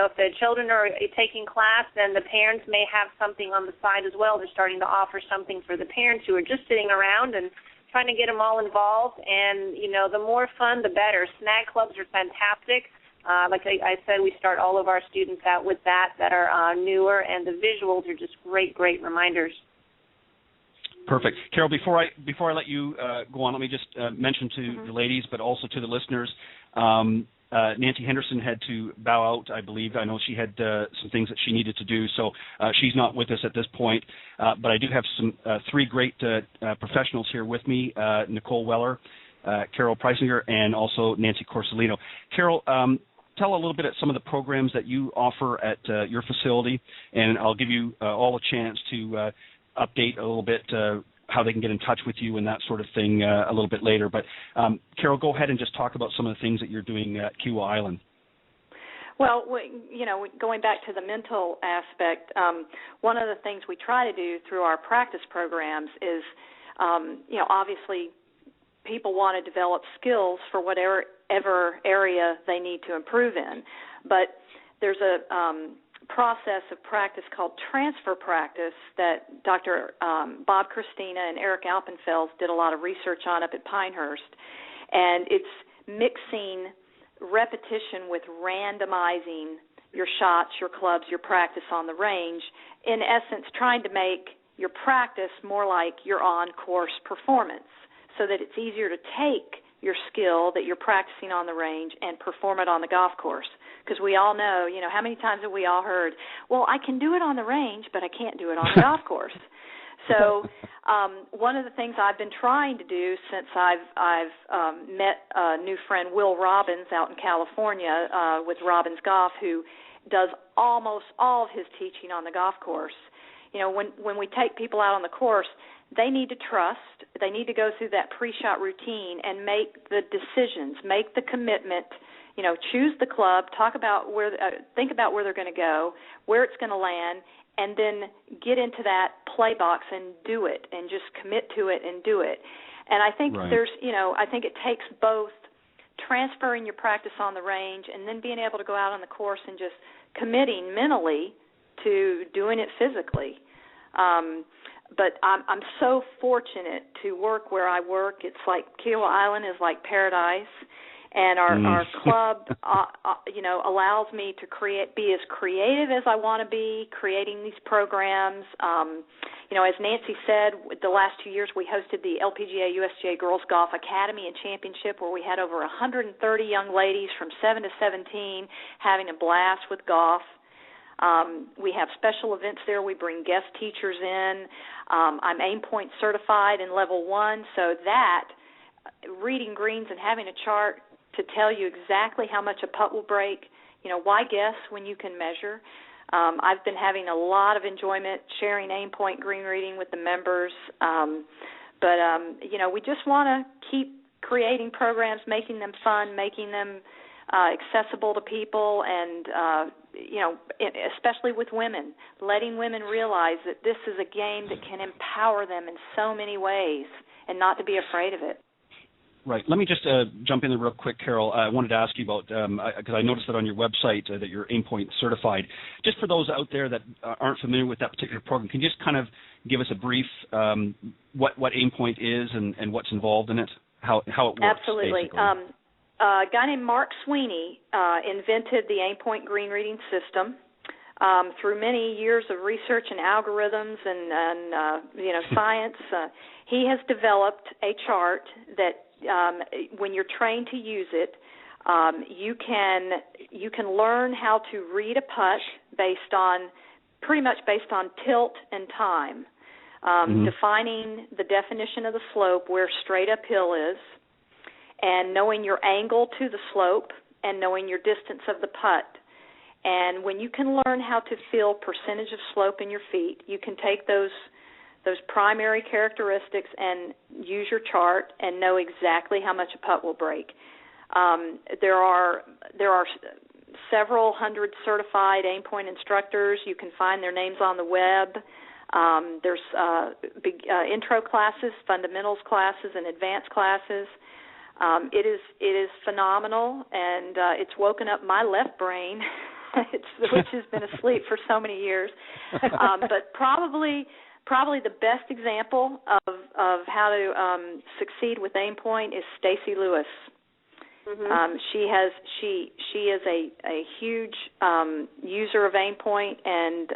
if the children are taking class, then the parents may have something on the side as well. They're starting to offer something for the parents who are just sitting around and trying to get them all involved. And, the more fun, the better. Snag clubs are fantastic. Like I said, we start all of our students out with that are newer, and the visuals are just great reminders. Perfect. Carol, before I let you go on, let me just mention to the ladies, but also to the listeners, Nancy Henderson had to bow out, I believe. I know she had some things that she needed to do, so she's not with us at this point. But I do have some three great professionals here with me, Nicole Weller, Carol Preisinger, and also Nancy Quarcelino. Carol, tell a little bit about some of the programs that you offer at your facility, and I'll give you all a chance to update a little bit how they can get in touch with you and that sort of thing a little bit later. But, Carol, go ahead and just talk about some of the things that you're doing at Kiawah Island. Well, going back to the mental aspect, one of the things we try to do through our practice programs is, obviously people want to develop skills for whatever area they need to improve in. But there's a process of practice called transfer practice that Dr. Bob Christina and Eric Alpenfels did a lot of research on up at Pinehurst, and it's mixing repetition with randomizing your shots, your clubs, your practice on the range, in essence trying to make your practice more like your on-course performance so that it's easier to take your skill that you're practicing on the range and perform it on the golf course. Because we all know, how many times have we all heard, well, I can do it on the range, but I can't do it on the golf course. So one of the things I've been trying to do since I've met a new friend, Will Robbins, out in California with Robbins Golf, who does almost all of his teaching on the golf course. When we take people out on the course, they need to trust, they need to go through that pre-shot routine and make the decisions, make the commitment, choose the club, think about where they're going to go, where it's going to land, and then get into that play box and do it, and just commit to it and do it. And I think I think it takes both transferring your practice on the range and then being able to go out on the course and just committing mentally to doing it physically. But I'm so fortunate to work where I work. It's like Kiawah Island is like paradise, and our club, allows me to be as creative as I want to be, creating these programs. As Nancy said, the last 2 years we hosted the LPGA USGA Girls Golf Academy and Championship, where we had over 130 young ladies from 7 to 17 having a blast with golf. We have special events there. We bring guest teachers in. I'm aim point certified in level 1, so that reading greens and having a chart to tell you exactly how much a putt will break, why guess when you can measure? I've been having a lot of enjoyment sharing aim point green reading with the members, but we just want to keep creating programs, making them fun, making them accessible to people, and especially with women, letting women realize that this is a game that can empower them in so many ways and not to be afraid of it. Right. Let me just jump in there real quick, Carol. I wanted to ask you about, because I noticed that on your website that you're aim point certified. Just for those out there that aren't familiar with that particular program, can you just kind of give us a brief what aim point is and what's involved in it, how it works? Absolutely. A guy named Mark Sweeney invented the aim point green reading system. Through many years of research and algorithms and science, he has developed a chart that when you're trained to use it, you can learn how to read a putt pretty much based on tilt and time, defining the definition of the slope, where straight uphill is, and knowing your angle to the slope and knowing your distance of the putt. And when you can learn how to feel percentage of slope in your feet, you can take those primary characteristics and use your chart and know exactly how much a putt will break. There are several hundred certified aim point instructors. You can find their names on the web. There's big intro classes, fundamentals classes, and advanced classes. It is phenomenal, and it's woken up my left brain, which has been asleep for so many years. But probably the best example of how to succeed with aim point is Stacy Lewis. Mm-hmm. She is a huge user of aim point, and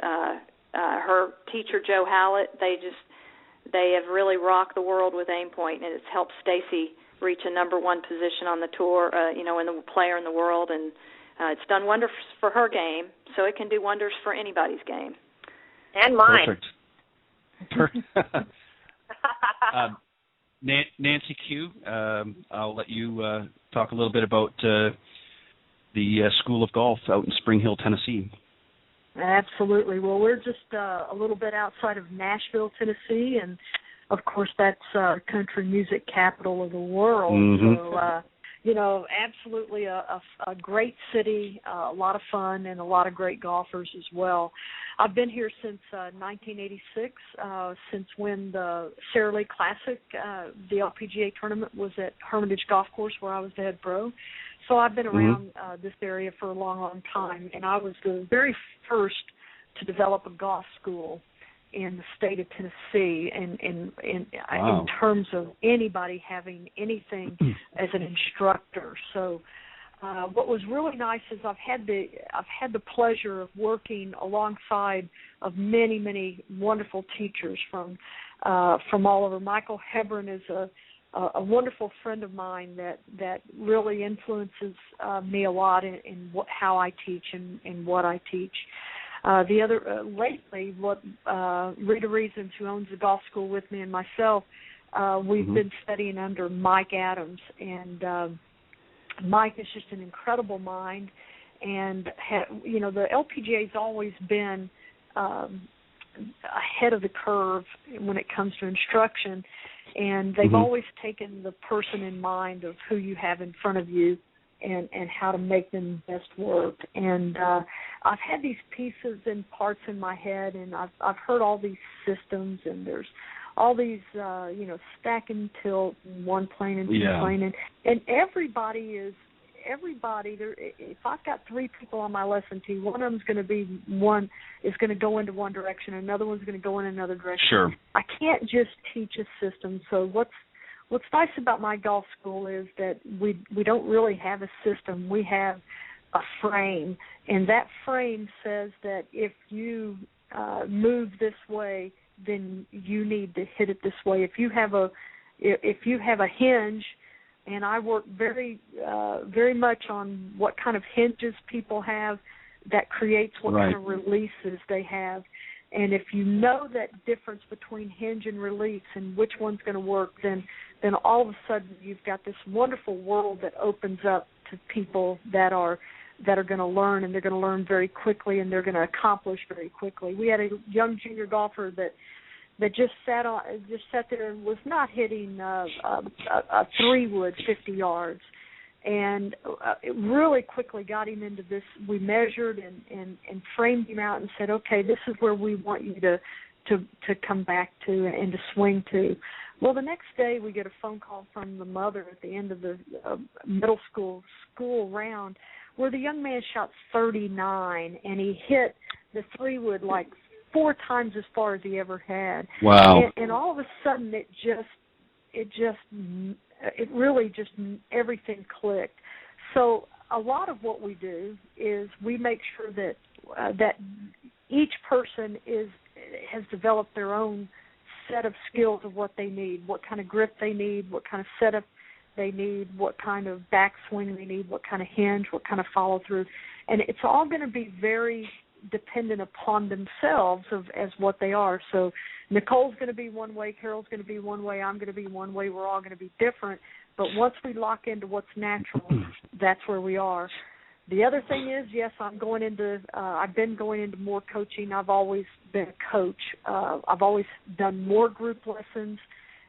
her teacher Joe Hallett, they have really rocked the world with aim point, and it's helped Stacy reach a number one position on the tour, in the player in the world, and it's done wonders for her game, so it can do wonders for anybody's game. And mine. Perfect. Nancy Q, I'll let you talk a little bit about the School of Golf out in Spring Hill, Tennessee. Absolutely. Well, we're just a little bit outside of Nashville, Tennessee, and of course that's country music capital of the world. Mm-hmm. So, absolutely a great city, a lot of fun, and a lot of great golfers as well. I've been here since 1986, since when the Sara Lee Classic, the LPGA tournament, was at Hermitage Golf Course, where I was the head pro. So I've been around this area for a long, long time, and I was the very first to develop a golf school in the state of Tennessee, and in terms of anybody having anything as an instructor. So what was really nice is I've had the pleasure of working alongside of many, many wonderful teachers from all over. Michael Hebron is a wonderful friend of mine that really influences me a lot in how I teach and what I teach. The other lately, Rita Reasons, who owns the golf school with me, and myself, we've been studying under Mike Adams, and Mike is just an incredible mind, and the LPGA's always been ahead of the curve when it comes to instruction, and they've always taken the person in mind of who you have in front of you and how to make them best work. And I've had these pieces and parts in my head, and I've heard all these systems, and there's all these, stack and tilt, and one plane and two plane, and everybody. If I've got three people on my lesson team, one of them's going to go into one direction, another one's going to go in another direction. Sure. I can't just teach a system. So what's nice about my golf school is that we don't really have a system. We have a frame, and that frame says that if you move this way, then you need to hit it this way. If you have a hinge, and I work very much on what kind of hinges people have, that creates what kind of releases they have. And if you know that difference between hinge and release and which one's going to work, then all of a sudden you've got this wonderful world that opens up to people that are going to learn, and they're going to learn very quickly, and they're going to accomplish very quickly. We had a young junior golfer that just sat there and was not hitting a 3-wood 50 yards, and it really quickly got him into this. We measured and framed him out and said, okay, this is where we want you to come back to and to swing to. Well, the next day we get a phone call from the mother at the end of the middle school round, where the young man shot 39, and he hit the 3-wood like 4 times as far as he ever had. Wow. And all of a sudden it really just everything clicked. So a lot of what we do is we make sure that each person has developed their own set of skills of what they need, what kind of grip they need, what kind of setup they need, what kind of backswing they need, what kind of hinge, what kind of follow through. And it's all going to be very dependent upon themselves as what they are. So Nicole's going to be one way, Carol's going to be one way, I'm going to be one way. We're all going to be different. But once we lock into what's natural, that's where we are. The other thing is, yes, I've been going into more coaching. I've always been a coach. I've always done more group lessons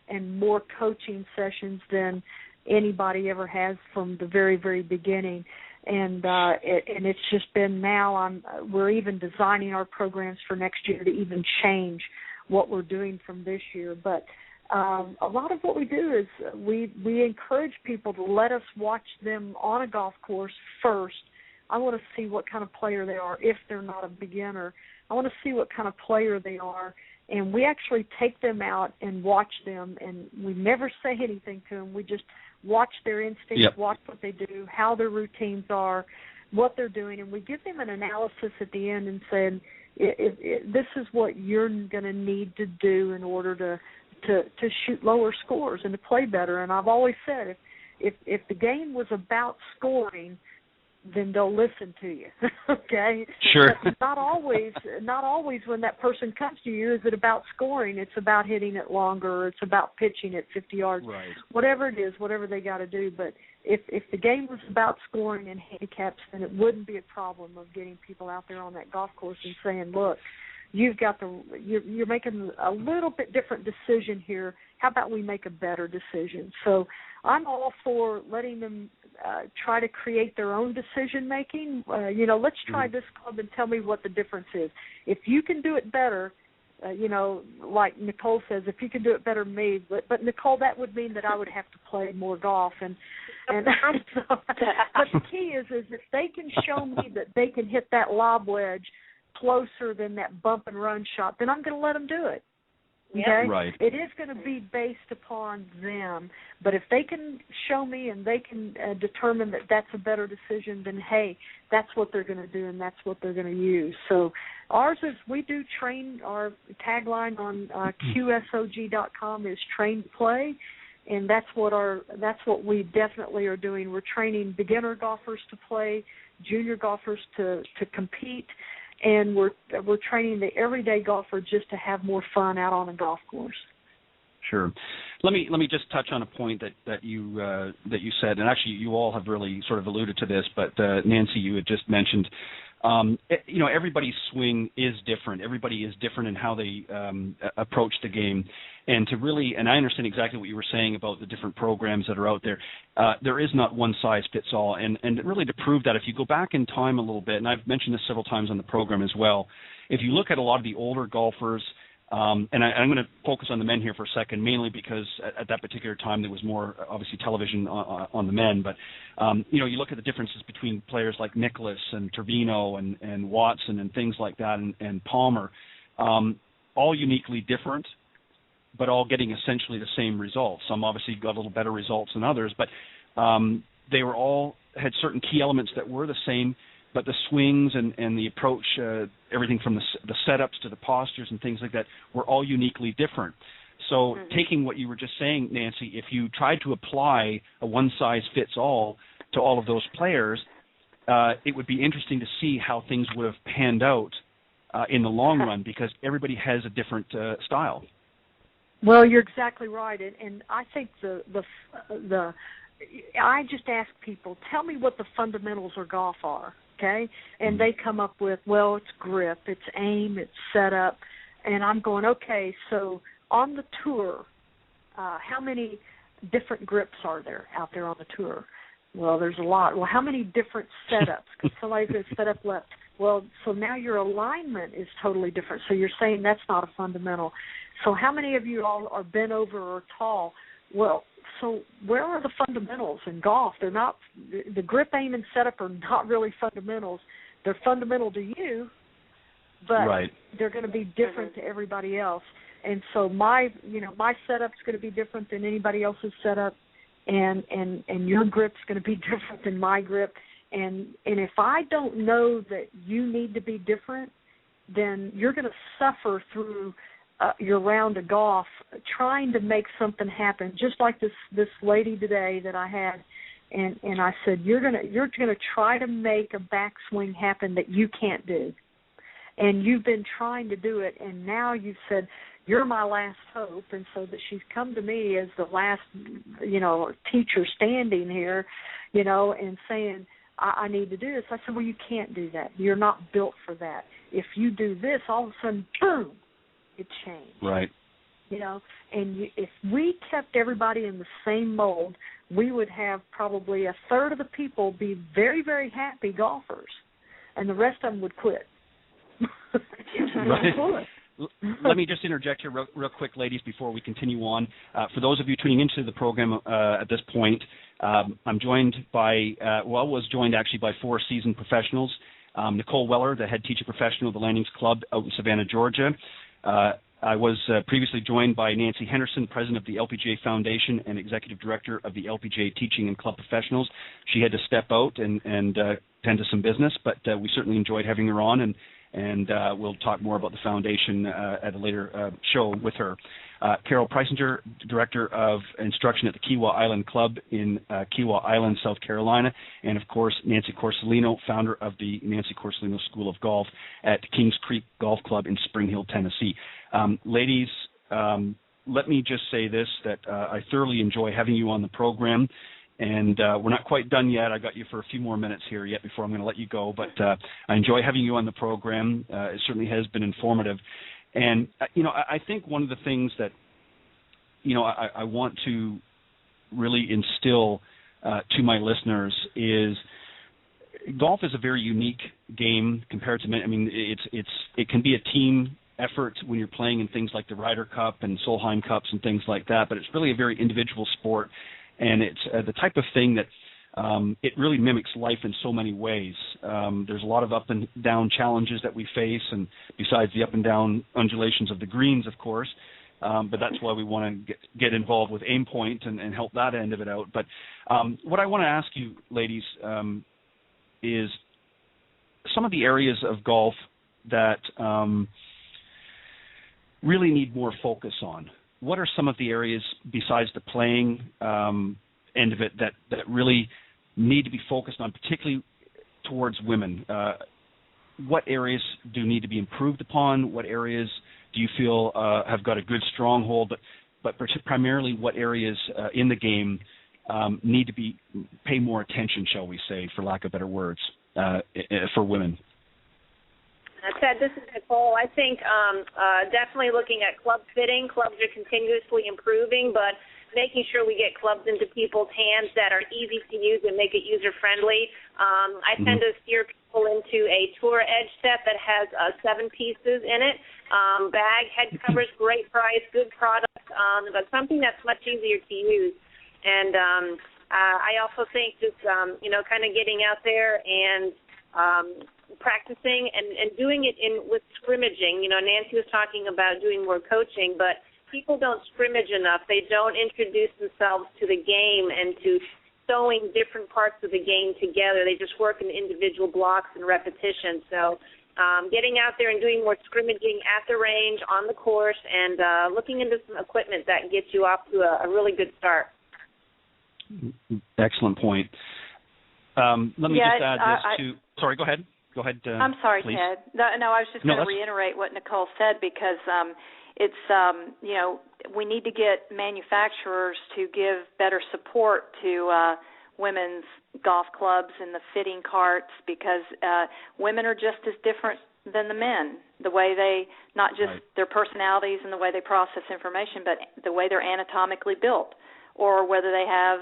and more coaching sessions than anybody ever has from the very, very beginning. And it's just been now we're even designing our programs for next year to even change what we're doing from this year. But a lot of what we do is we encourage people to let us watch them on a golf course first. I want to see what kind of player they are if they're not a beginner. I want to see what kind of player they are. And we actually take them out and watch them, and we never say anything to them. We just watch their instincts, watch what they do, how their routines are, what they're doing, and we give them an analysis at the end and say, this is what you're going to need to do in order to shoot lower scores and to play better. And I've always said, if the game was about scoring, then they'll listen to you. Okay? Sure. But not always when that person comes to you is it about scoring. It's about hitting it longer, or it's about pitching it 50 yards. Right. Whatever it is, whatever they got to do. But if the game was about scoring and handicaps, then it wouldn't be a problem of getting people out there on that golf course and saying, look, you're making a little bit different decision here. How about we make a better decision? So I'm all for letting them try to create their own decision making. Let's try this club and tell me what the difference is. If you can do it better, like Nicole says, if you can do it better than me, but Nicole, that would mean that I would have to play more golf, and so, but the key is if they can show me that they can hit that lob wedge closer than that bump and run shot, then I'm going to let them do it. Okay? Right. It is going to be based upon them, but if they can show me and they can determine that that's a better decision, then hey, that's what they're going to do and that's what they're going to use. So ours is we do train. Our tagline on QSOG.com is train to play, and that's what we definitely are doing. We're training beginner golfers to play, junior golfers to compete. And we're training the everyday golfer just to have more fun out on a golf course. Sure. Let me just touch on a point that you said, and actually you all have really sort of alluded to this, but Nancy, you had just mentioned everybody's swing is different. Everybody is different in how they approach the game. And I understand exactly what you were saying about the different programs that are out there. There is not one size fits all. And really to prove that, if you go back in time a little bit, and I've mentioned this several times on the program as well, if you look at a lot of the older golfers, and I'm going to focus on the men here for a second, mainly because at that particular time there was more, obviously, television on the men. But, you look at the differences between players like Nicklaus and Trevino and Watson and things like that and Palmer, all uniquely different, but all getting essentially the same results. Some obviously got a little better results than others, but they were all had certain key elements that were the same, but the swings and the approach, everything from the setups to the postures and things like that, were all uniquely different. So taking what you were just saying, Nancy, if you tried to apply a one-size-fits-all to all of those players, it would be interesting to see how things would have panned out in the long run, because everybody has a different style. Well, you're exactly right, and I think I just ask people, tell me what the fundamentals of golf are, okay? And they come up with, well, it's grip, it's aim, it's setup, and I'm going, okay, so on the tour, how many different grips are there out there on the tour? Well, there's a lot. Well, how many different setups? Because somebody's going to set up left. Well, so now your alignment is totally different. So you're saying that's not a fundamental. So how many of you all are bent over or tall? Well, so where are the fundamentals in golf? They're not. The grip, aim, and setup are not really fundamentals. They're fundamental to you, but they're going to be different to everybody else. And so my setup's going to be different than anybody else's setup, and your grip's going to be different than my grip. And if I don't know that you need to be different, then you're going to suffer through your round of golf trying to make something happen. Just like this lady today that I had, and I said, you're gonna try to make a backswing happen that you can't do, and you've been trying to do it, and now you've said, you're my last hope. And so that she's come to me as the last, teacher standing here, and saying, I need to do this. I said, well, you can't do that. You're not built for that. If you do this, all of a sudden, boom, it changed. Right. If we kept everybody in the same mold, we would have probably a third of the people be very, very happy golfers, and the rest of them would quit. Right. Let me just interject here real quick, ladies, before we continue on. For those of you tuning into the program at this point, I'm joined was joined actually by 4 seasoned professionals. Nicole Weller, the head teaching professional of the Landings Club out in Savannah, Georgia. I was previously joined by Nancy Henderson, president of the LPGA Foundation and executive director of the LPGA Teaching Club Professionals. She had to step out and tend to some business, but we certainly enjoyed having her on, and we'll talk more about the foundation at a later show with her. Carol Preisinger, Director of Instruction at the Kiawah Island Club in Kiawah Island, South Carolina, and, of course, Nancy Quarcelino, founder of the Nancy Quarcelino School of Golf at Kings Creek Golf Club in Spring Hill, Tennessee. Ladies, let me just say this, that I thoroughly enjoy having you on the program. And we're not quite done yet. I got you for a few more minutes here yet before I'm going to let you go. But I enjoy having you on the program. It certainly has been informative. And, I think one of the things that, I want to really instill to my listeners is golf is a very unique game compared to many. I mean, it can be a team effort when you're playing in things like the Ryder Cup and Solheim Cups and things like that. But it's really a very individual sport. And it's the type of thing that it really mimics life in so many ways. There's a lot of up and down challenges that we face, and besides the up and down undulations of the greens, of course. But that's why we want to get involved with Aim Point and help that end of it out. But what I want to ask you, ladies, is some of the areas of golf that really need more focus on. What are some of the areas besides the playing end of it that really need to be focused on, particularly towards women? What areas do need to be improved upon? What areas do you feel have got a good stronghold? But primarily, what areas in the game need to pay more attention, shall we say, for lack of better words, for women? Ted, this is Nicole. I think definitely looking at club fitting. Clubs are continuously improving, but making sure we get clubs into people's hands that are easy to use and make it user-friendly. I tend to steer people into a Tour Edge set that has 7 pieces in it. Bag, head covers, great price, good product, but something that's much easier to use. And I also think just, kind of getting out there and practicing and doing it with scrimmaging. Nancy was talking about doing more coaching, but people don't scrimmage enough. They don't introduce themselves to the game and to sewing different parts of the game together. They just work in individual blocks and repetition. So getting out there and doing more scrimmaging at the range, on the course, and looking into some equipment that gets you off to a really good start. Excellent point. Let me just add this to – sorry, go ahead. Go ahead, I'm sorry, please. Ted. No, I was just going to reiterate what Nicole said because it's, we need to get manufacturers to give better support to women's golf clubs and the fitting carts because women are just as different than the men, the way they, not just their personalities and the way they process information, but the way they're anatomically built or whether they have,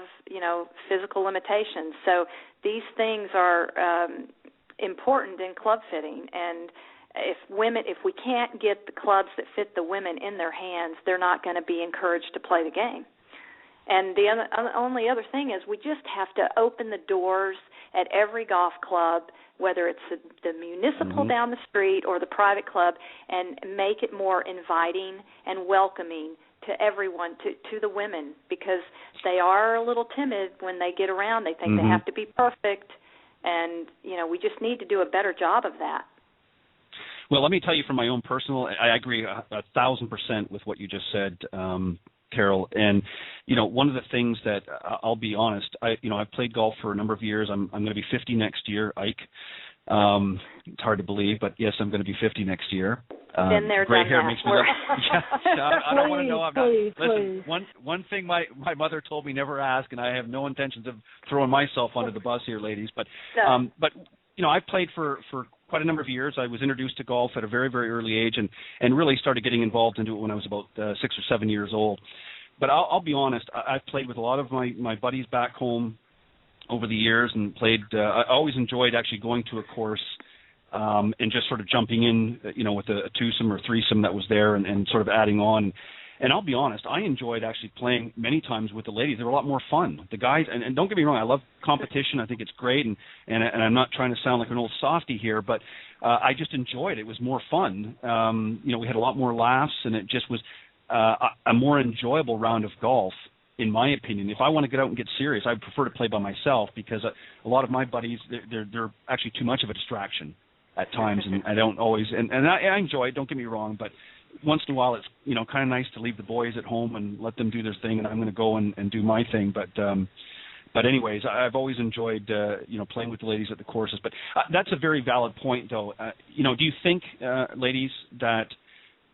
physical limitations. So these things are important in club fitting, and if we can't get the clubs that fit the women in their hands, they're not going to be encouraged to play the game. And the only other thing is we just have to open the doors at every golf club, whether it's the municipal down the street or the private club, and make it more inviting and welcoming to everyone, to the women, because they are a little timid when they get around. They think they have to be perfect, and, we just need to do a better job of that. Well, let me tell you from my own personal, I agree 1,000% with what you just said, Carol. And, one of the things that I'll be honest, I've played golf for a number of years. I'm going to be 50 next year, Ike. It's hard to believe, but yes, I'm going to be 50 next year. Been there, gray done hair that. makes me look. I don't want to know. I'm not. Please. Listen, one thing my mother told me never ask, and I have no intentions of throwing myself under the bus here, ladies. But I played for quite a number of years. I was introduced to golf at a very, very early age, and really started getting involved into it when I was about 6 or 7 years old. But I'll be honest, I've played with a lot of my buddies back home over the years, and played. I always enjoyed actually going to a course. And just sort of jumping in, with a twosome or threesome that was there and sort of adding on. And I'll be honest, I enjoyed actually playing many times with the ladies. They were a lot more fun. The guys, and don't get me wrong, I love competition. I think it's great, and I'm not trying to sound like an old softy here, but I just enjoyed it. It was more fun. We had a lot more laughs, and it just was a more enjoyable round of golf, in my opinion. If I want to get out and get serious, I prefer to play by myself because a lot of my buddies, they're actually too much of a distraction at times, and I don't always, and I enjoy it, don't get me wrong, but once in a while it's, kind of nice to leave the boys at home and let them do their thing, and I'm going to go and do my thing, but anyways, I've always enjoyed, playing with the ladies at the courses, but that's a very valid point, though. Do you think, ladies, that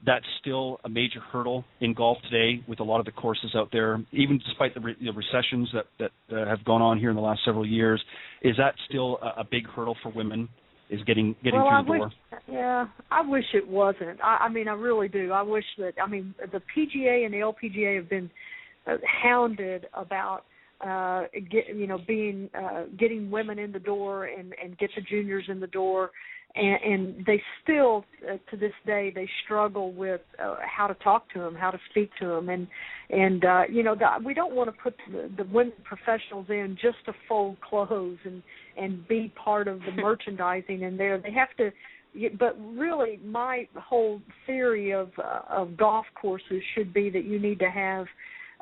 that's still a major hurdle in golf today with a lot of the courses out there, even despite the recessions that have gone on here in the last several years? Is that still a big hurdle for women? Is getting through the door? I wish it wasn't. I mean, I really do. I wish that. I mean, the PGA and the LPGA have been hounded about, getting women in the door and get the juniors in the door, and they still, to this day, they struggle with how to talk to them, how to speak to them, and we don't want to put the women professionals in just to fold clothes and be part of the merchandising in there. They have to, but really, my whole theory of golf courses should be that you need to have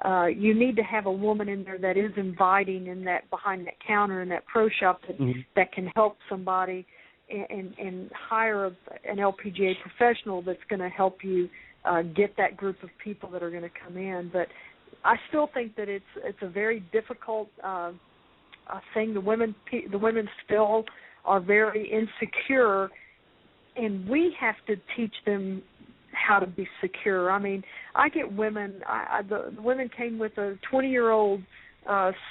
a woman in there that is inviting, and that behind that counter in that pro shop that can help somebody, and hire an LPGA professional that's going to help you get that group of people that are going to come in. But I still think that it's a very difficult thing. The women still are very insecure, and we have to teach them how to be secure. I mean, I get women. The women came with a 20-year-old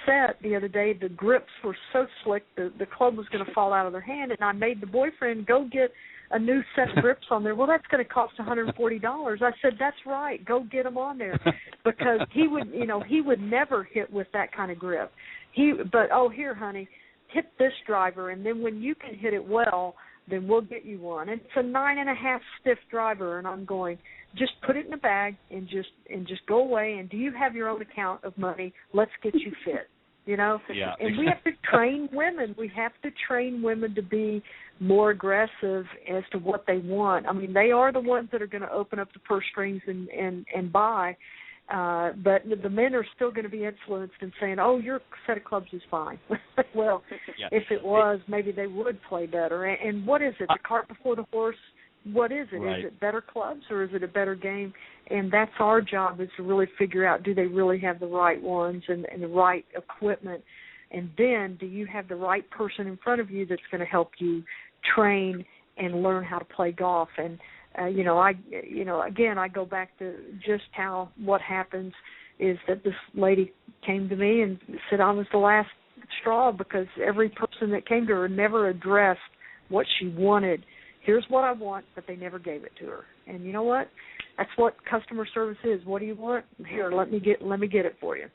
set the other day, the grips were so slick, the club was going to fall out of their hand, and I made the boyfriend go get a new set of grips on there. Well, that's going to cost $140. I said, that's right, go get them on there, because he would never hit with that kind of grip. Here, honey, hit this driver, and then when you can hit it well, then we'll get you one. And it's a 9.5 stiff driver, and I'm going, just put it in a bag and just go away. And do you have your own account of money? Let's get you fit. Yeah. And we have to train women. We have to train women to be more aggressive as to what they want. I mean, they are the ones that are going to open up the purse strings and buy. But the men are still going to be influenced and saying, oh, your set of clubs is fine. Well, if it was, maybe they would play better. And what is it, the cart before the horse? What is it? Right. Is it better clubs or is it a better game? And that's our job, is to really figure out, do they really have the right ones and the right equipment? And then do you have the right person in front of you that's going to help you train and learn how to play golf? And again, I go back to just what happens is that this lady came to me and said I was the last straw, because every person that came to her never addressed what she wanted. Here's what I want, but they never gave it to her. And you know what? That's what customer service is. What do you want? Here, let me get it for you.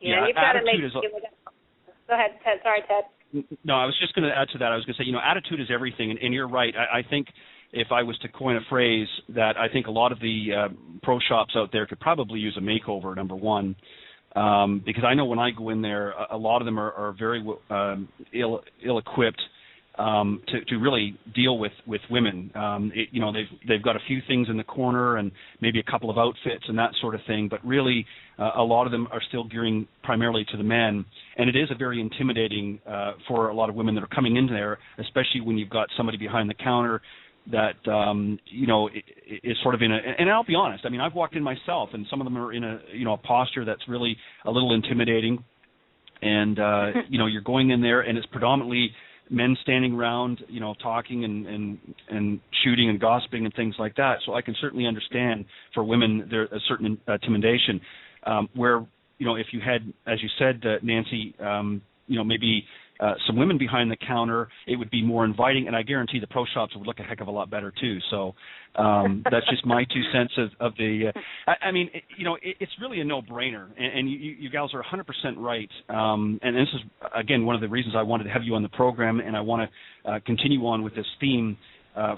Yeah, you've got to make. Go ahead, Ted. Sorry, Ted. No, I was just going to add to that. I was going to say, attitude is everything, and you're right. I think if I was to coin a phrase, that I think a lot of the pro shops out there could probably use a makeover, number one, because I know when I go in there, a lot of them are very ill-equipped to really deal with women. They've got a few things in the corner and maybe a couple of outfits and that sort of thing, but really a lot of them are still gearing primarily to the men, and it is a very intimidating for a lot of women that are coming in there, especially when you've got somebody behind the counter that is sort of in a, and I'll be honest, I mean, I've walked in myself, and some of them are in a posture that's really a little intimidating, and you're going in there and it's predominantly men standing around, talking and shooting and gossiping and things like that. So I can certainly understand for women there's a certain intimidation, where if you had, as you said, Nancy, maybe some women behind the counter, it would be more inviting, and I guarantee the pro shops would look a heck of a lot better too. So that's just my 2 cents of the. It's really a no-brainer, and you gals are 100% right. And this is again one of the reasons I wanted to have you on the program, and I want to continue on with this theme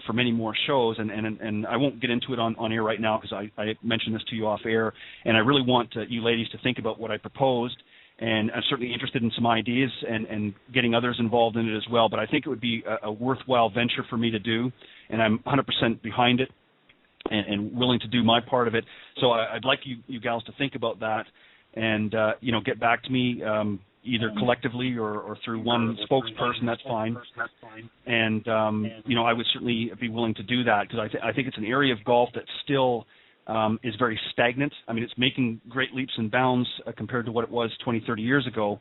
for many more shows. And I won't get into it on air right now, because I mentioned this to you off air, and I really want you ladies to think about what I proposed. And I'm certainly interested in some ideas and getting others involved in it as well. But I think it would be a worthwhile venture for me to do, and I'm 100% behind it and willing to do my part of it. So I'd like you gals to think about that and, get back to me either collectively or through one spokesperson. That's fine. And, I would certainly be willing to do that, because I think it's an area of golf that's still is very stagnant. I mean, it's making great leaps and bounds compared to what it was 20, 30 years ago,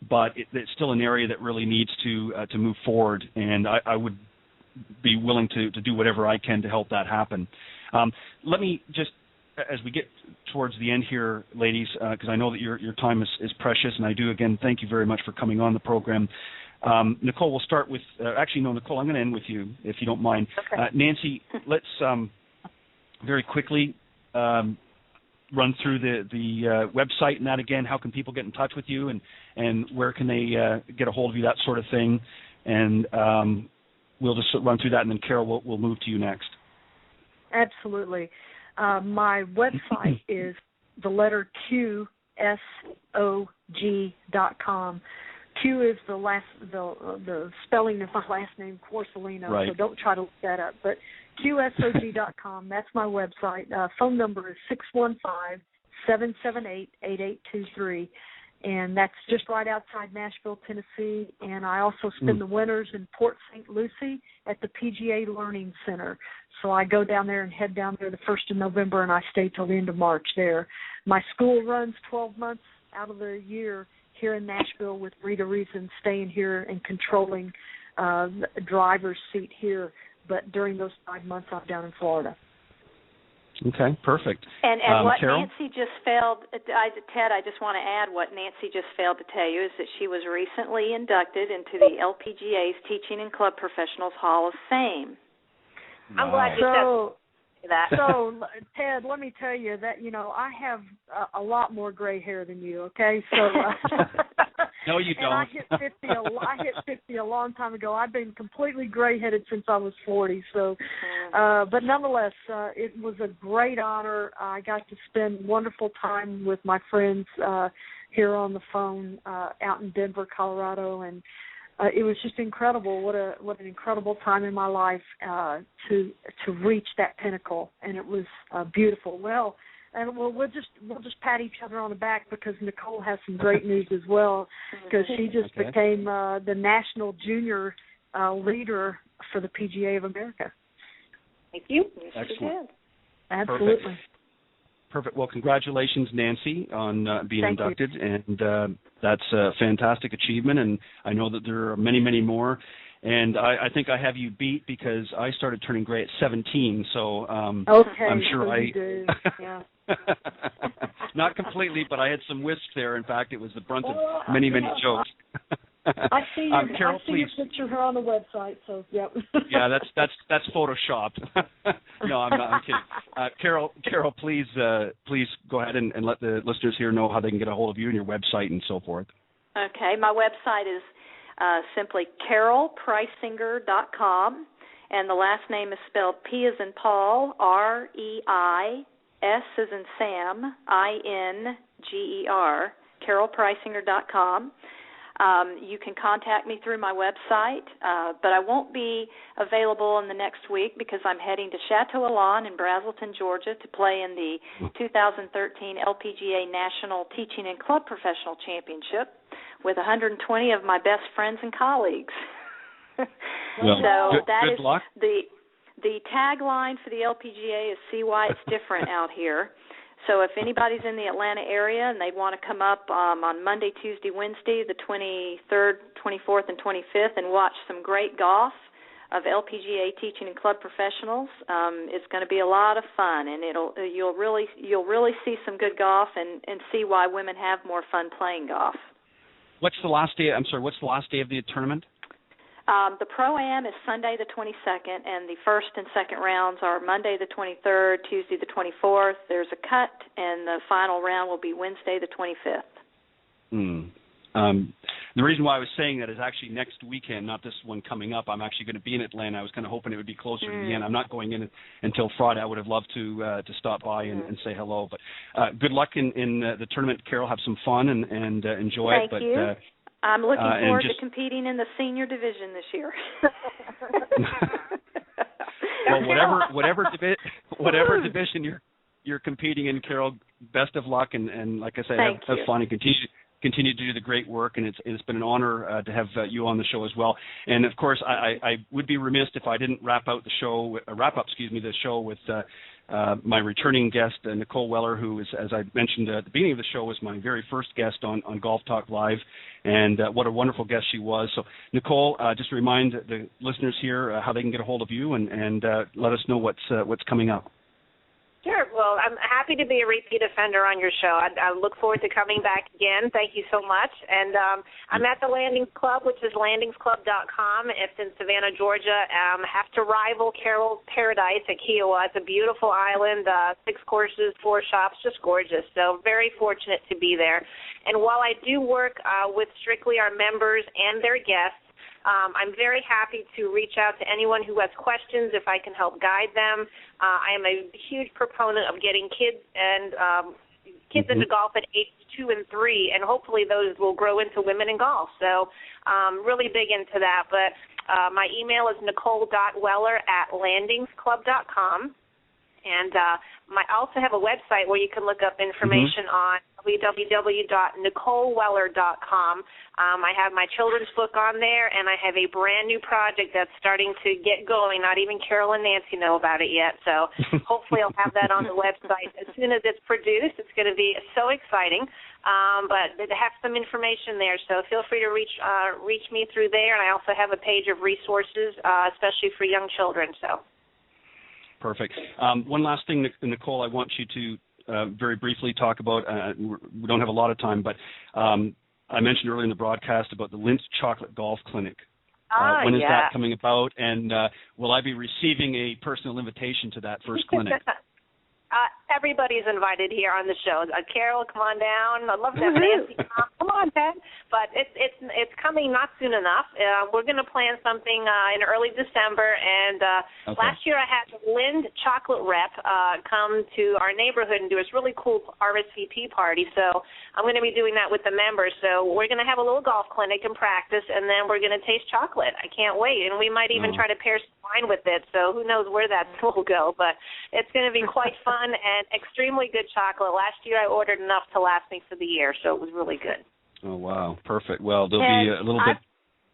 but it's still an area that really needs to move forward, and I would be willing to do whatever I can to help that happen. Let me just, as we get towards the end here, ladies, because I know that your time is precious, and I do, again, thank you very much for coming on the program. Nicole, we'll start with, Nicole, I'm going to end with you, if you don't mind. Okay. Nancy, let's very quickly run through the website and that again. How can people get in touch with you, and where can they get a hold of you, that sort of thing? And we'll just run through that, and then Carol, we'll move to you next. Absolutely. My website is the letter QSOG.com. Q is the spelling of my last name, Quarcelino, right. So don't try to look that up. But QSOG.com, that's my website. Phone number is 615-778-8823, and that's just right outside Nashville, Tennessee. And I also spend the winters in Port St. Lucie at the PGA Learning Center. So I go down there and head down there the 1st of November, and I stay till the end of March there. My school runs 12 months out of the year here in Nashville, with Rita Reason staying here and controlling the driver's seat here. But during those 5 months, I'm down in Florida. Okay, perfect. And what Carol? Nancy just failed, Ted, I just want to add what Nancy just failed to tell you is that she was recently inducted into the LPGA's Teaching and Club Professionals Hall of Fame. Wow. I'm glad you said that. So, Ted, let me tell you that, I have a lot more gray hair than you, okay? So, no, you don't. And I hit 50 a long time ago. I've been completely gray-headed since I was 40. So, but nonetheless, it was a great honor. I got to spend wonderful time with my friends here on the phone out in Denver, Colorado, and it was just incredible. What an incredible time in my life to reach that pinnacle, and it was beautiful. Well, and we'll just pat each other on the back because Nicole has some great news as well, because she just became the national junior leader for the PGA of America. Thank you. Excellent. Absolutely. Perfect. Well, congratulations, Nancy, on being Thank inducted, and that's a fantastic achievement, and I know that there are many, many more, and I think I have you beat because I started turning gray at 17, so I'm sure you do. Yeah. Not completely, but I had some wisps there. In fact, it was the brunt of many, many jokes. I see Carol, your picture here on the website, so yep. Yeah, that's photoshopped. No, I'm kidding. Carol, please go ahead and let the listeners here know how they can get a hold of you and your website and so forth. Okay, my website is simply CarolPreisinger.com, and the last name is spelled P as in Paul, R-E-I, S as in Sam, I-N-G-E-R, CarolPreisinger.com. You can contact me through my website, but I won't be available in the next week because I'm heading to Chateau Elan in Brazelton, Georgia, to play in the 2013 LPGA National Teaching and Club Professional Championship with 120 of my best friends and colleagues. Well, so good luck. The tagline for the LPGA is "See Why It's Different Out Here." So if anybody's in the Atlanta area and they want to come up on Monday, Tuesday, Wednesday, the 23rd, 24th, and 25th, and watch some great golf of LPGA Teaching and Club Professionals, it's going to be a lot of fun, and you'll really see some good golf and see why women have more fun playing golf. What's the last day? I'm sorry. What's the last day of the tournament? The Pro-Am is Sunday the 22nd, and the first and second rounds are Monday the 23rd, Tuesday the 24th. There's a cut, and the final round will be Wednesday the 25th. The reason why I was saying that is actually next weekend, not this one coming up. I'm actually going to be in Atlanta. I was kind of hoping it would be closer to the end. I'm not going in until Friday. I would have loved to stop by and say hello. But good luck in the tournament, Carol. Have some fun and enjoy it. Thank you. I'm looking forward to competing in the senior division this year. Well, whatever division you're competing in, Carol, best of luck, and like I said, have fun and continue to do the great work. And it's been an honor to have you on the show as well. And of course, I would be remiss if I didn't wrap up the show with my returning guest, Nicole Weller, who is, as I mentioned at the beginning of the show, was my very first guest on Golf Talk Live, and what a wonderful guest she was. So, Nicole, just remind the listeners here how they can get a hold of you and let us know what's coming up. Sure. Well, I'm happy to be a repeat offender on your show. I look forward to coming back again. Thank you so much. And I'm at the Landings Club, which is landingsclub.com. It's in Savannah, Georgia. Have to rival Carol's Paradise at Kiawah. It's a beautiful island, 6 courses, 4 shops, just gorgeous. So very fortunate to be there. And while I do work with strictly our members and their guests, I'm very happy to reach out to anyone who has questions if I can help guide them. I am a huge proponent of getting kids into golf at age 2 and 3, and hopefully those will grow into women in golf. So really big into that. But my email is nicole.weller@landingsclub.com. And I also have a website where you can look up information on www.nicoleweller.com. I have my children's book on there, and I have a brand-new project that's starting to get going. Not even Carol and Nancy know about it yet, so hopefully I'll have that on the website as soon as it's produced. It's going to be so exciting, but to have some information there, so feel free to reach me through there, and I also have a page of resources, especially for young children. So. Perfect. One last thing, Nicole, I want you to very briefly talk about. We don't have a lot of time, but I mentioned earlier in the broadcast about the Lindt Chocolate Golf Clinic. When is that coming about, and will I be receiving a personal invitation to that first clinic? Everybody's invited here on the show. Carol, come on down. I'd love to have Nancy. Come on, Ted. But it's coming not soon enough. We're going to plan something in early December. And last year I had the Lindt Chocolate Rep come to our neighborhood and do this really cool RSVP party. So I'm going to be doing that with the members. So we're going to have a little golf clinic and practice, and then we're going to taste chocolate. I can't wait. And we might even try to pair some wine with it. So who knows where that will go. But it's going to be quite fun and extremely good chocolate. Last year I ordered enough to last me for the year, so it was really good. Oh, wow. Perfect. Well, there'll be a little bit.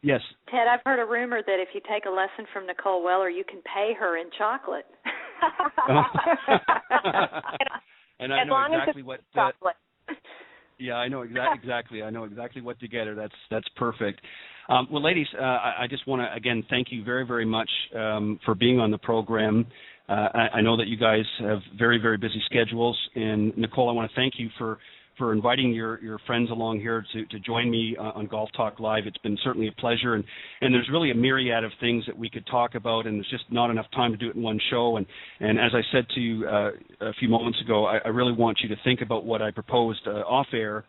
Yes. Ted, I've heard a rumor that if you take a lesson from Nicole Weller, you can pay her in chocolate. And I know exactly what chocolate. Yeah, I know exactly. I know exactly what to get her. That's perfect. Well, ladies, I just want to, again, thank you very, very much for being on the program. I know that you guys have very, very busy schedules. And, Nicole, I want to thank you for inviting your friends along here to join me on Golf Talk Live. It's been certainly a pleasure. And there's really a myriad of things that we could talk about, and there's just not enough time to do it in one show. And as I said to you a few moments ago, I really want you to think about what I proposed off air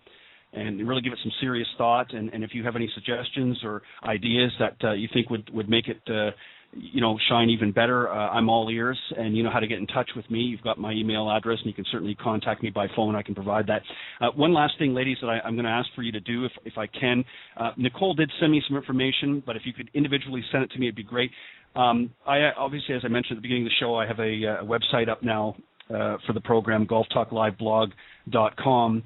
and really give it some serious thought. And if you have any suggestions or ideas that you think would make it shine even better, I'm all ears, and you know how to get in touch with me. You've got my email address, and you can certainly contact me by phone. I can provide that. One last thing, ladies, that I'm going to ask for you to do, if I can. Nicole did send me some information, but if you could individually send it to me, it'd be great. I obviously, as I mentioned at the beginning of the show, I have a website up now for the program, golftalkliveblog.com.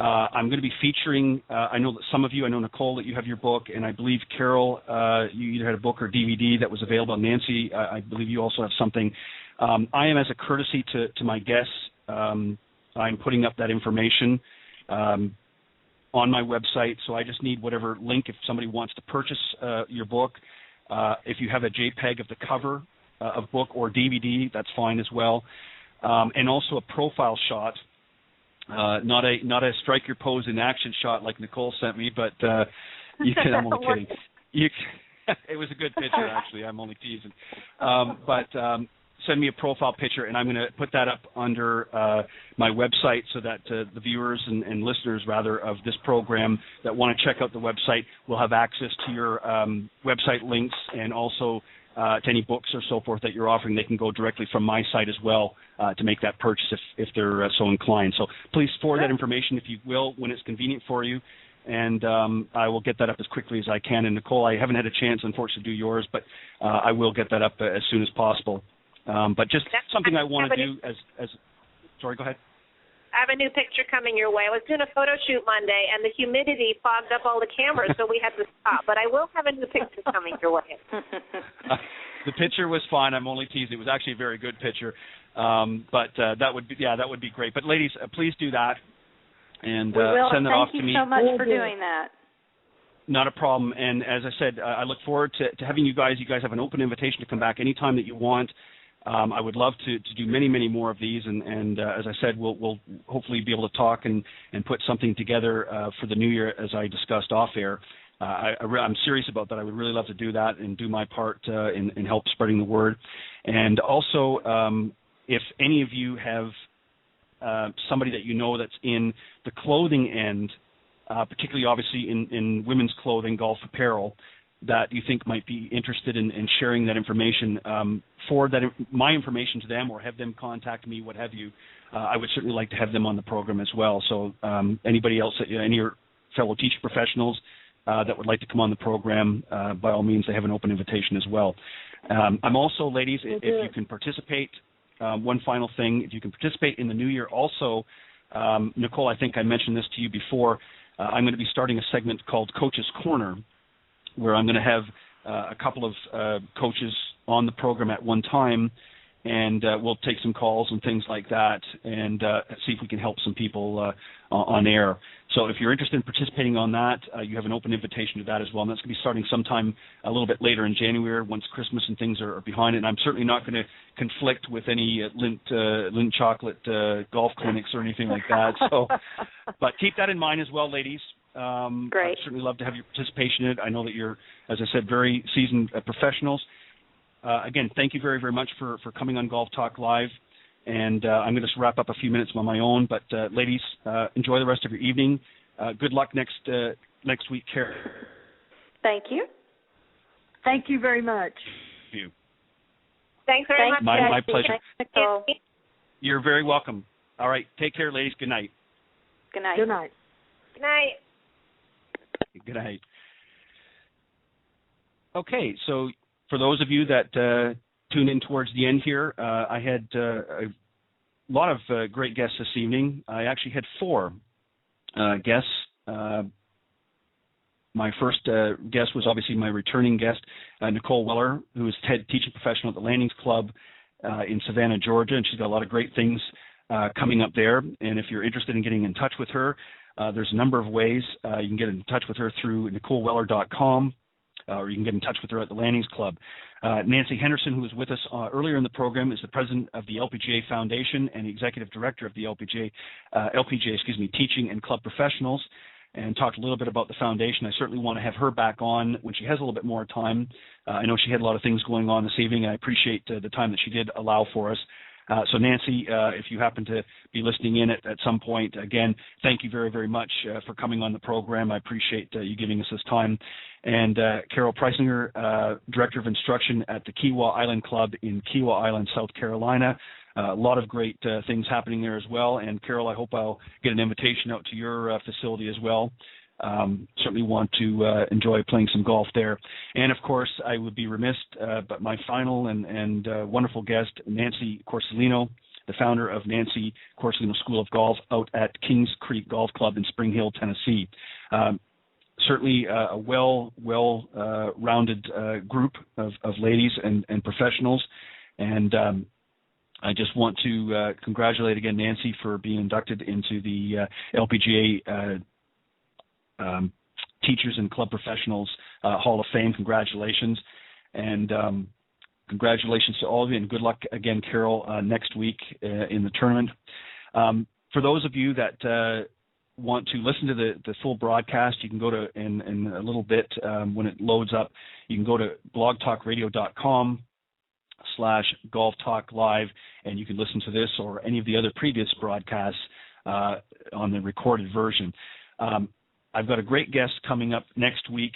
I'm going to be featuring, I know Nicole, that you have your book, and I believe, Carol, you either had a book or DVD that was available. Nancy, I believe you also have something. I am, as a courtesy to my guests, I'm putting up that information on my website, so I just need whatever link if somebody wants to purchase your book. If you have a JPEG of the cover of book or DVD, that's fine as well. And also a profile shot. Not a strike your pose in action shot like Nicole sent me, but you can. I'm only kidding. It was a good picture, actually. I'm only teasing. But send me a profile picture, and I'm going to put that up under my website so that the viewers and listeners, rather, of this program that want to check out the website will have access to your website links, and also to any books or so forth that you're offering. They can go directly from my site as well to make that purchase if they're so inclined. So please forward that information, if you will, when it's convenient for you, and I will get that up as quickly as I can. And Nicole, I haven't had a chance, unfortunately, to do yours, but I will get that up as soon as possible. But just something I want to do as sorry, go ahead. I have a new picture coming your way. I was doing a photo shoot Monday, and the humidity fogged up all the cameras, so we had to stop. But I will have a new picture coming your way. The picture was fine. I'm only teasing. It was actually a very good picture. But that would be great. But ladies, please do that, and send that off to me. Thank you so much for doing that. Not a problem. And as I said, I look forward to having you guys. You guys have an open invitation to come back anytime that you want. I would love to do many, many more of these, and as I said, we'll hopefully be able to talk and put something together for the new year, as I discussed off air. I'm serious about that. I would really love to do that and do my part in help spreading the word. And also, if any of you have somebody that you know that's in the clothing end, particularly obviously in women's clothing, golf apparel, that you think might be interested in sharing that information, forward my information to them, or have them contact me, what have you. I would certainly like to have them on the program as well. So anybody else, any of your fellow teacher professionals that would like to come on the program, by all means, they have an open invitation as well. I'm also, ladies, if you can participate, one final thing, if you can participate in the new year also, Nicole, I think I mentioned this to you before, I'm going to be starting a segment called Coach's Corner, where I'm going to have a couple of coaches on the program at one time, and we'll take some calls and things like that, and see if we can help some people on air. So if you're interested in participating on that, you have an open invitation to that as well, and that's going to be starting sometime a little bit later in January once Christmas and things are behind it. And I'm certainly not going to conflict with any Lindt chocolate golf clinics or anything like that. So, but keep that in mind as well, ladies. Great. I'd certainly love to have your participation in it. I know that you're, as I said, very seasoned professionals. Again, thank you very, very much for coming on Golf Talk Live. And I'm going to wrap up a few minutes on my own. But, ladies, enjoy the rest of your evening. Good luck next week, Carol. Thank you. Thank you very much. Thank you. Thanks very much. My pleasure. Thanks, Nicole. You're very welcome. All right. Take care, ladies. Good night. Good night. Good night. Good night. Good night. Okay, so for those of you that tune in towards the end here, I had a lot of great guests this evening. I actually had 4 guests. My first guest was obviously my returning guest, Nicole Weller, who is head teaching professional at the Landings Club in Savannah, Georgia, and she's got a lot of great things coming up there. And if you're interested in getting in touch with her, there's a number of ways. You can get in touch with her through NicoleWeller.com, or you can get in touch with her at the Landings Club. Nancy Henderson, who was with us earlier in the program, is the president of the LPGA Foundation and the executive director of the LPGA Teaching and Club Professionals, and talked a little bit about the foundation. I certainly want to have her back on when she has a little bit more time. I know she had a lot of things going on this evening, and I appreciate the time that she did allow for us. So Nancy, if you happen to be listening in at some point, again, thank you very, very much for coming on the program. I appreciate you giving us this time. And Carol Preisinger, Director of Instruction at the Kiawah Island Club in Kiawah Island, South Carolina. A lot of great things happening there as well. And Carol, I hope I'll get an invitation out to your facility as well. Certainly want to enjoy playing some golf there. And, of course, I would be remiss, but my final and wonderful guest, Nancy Quarcelino, the founder of Nancy Quarcelino School of Golf out at Kings Creek Golf Club in Spring Hill, Tennessee. Certainly a well-rounded group of ladies and professionals. And I just want to congratulate again Nancy for being inducted into the LPGA Teachers and Club Professionals Hall of Fame. Congratulations. And congratulations to all of you, and good luck again, Carol, next week in the tournament. For those of you that want to listen to the full broadcast, you can go to, in a little bit when it loads up, you can go to blogtalkradio.com/Golf Talk Live, and you can listen to this or any of the other previous broadcasts on the recorded version. I've got a great guest coming up next week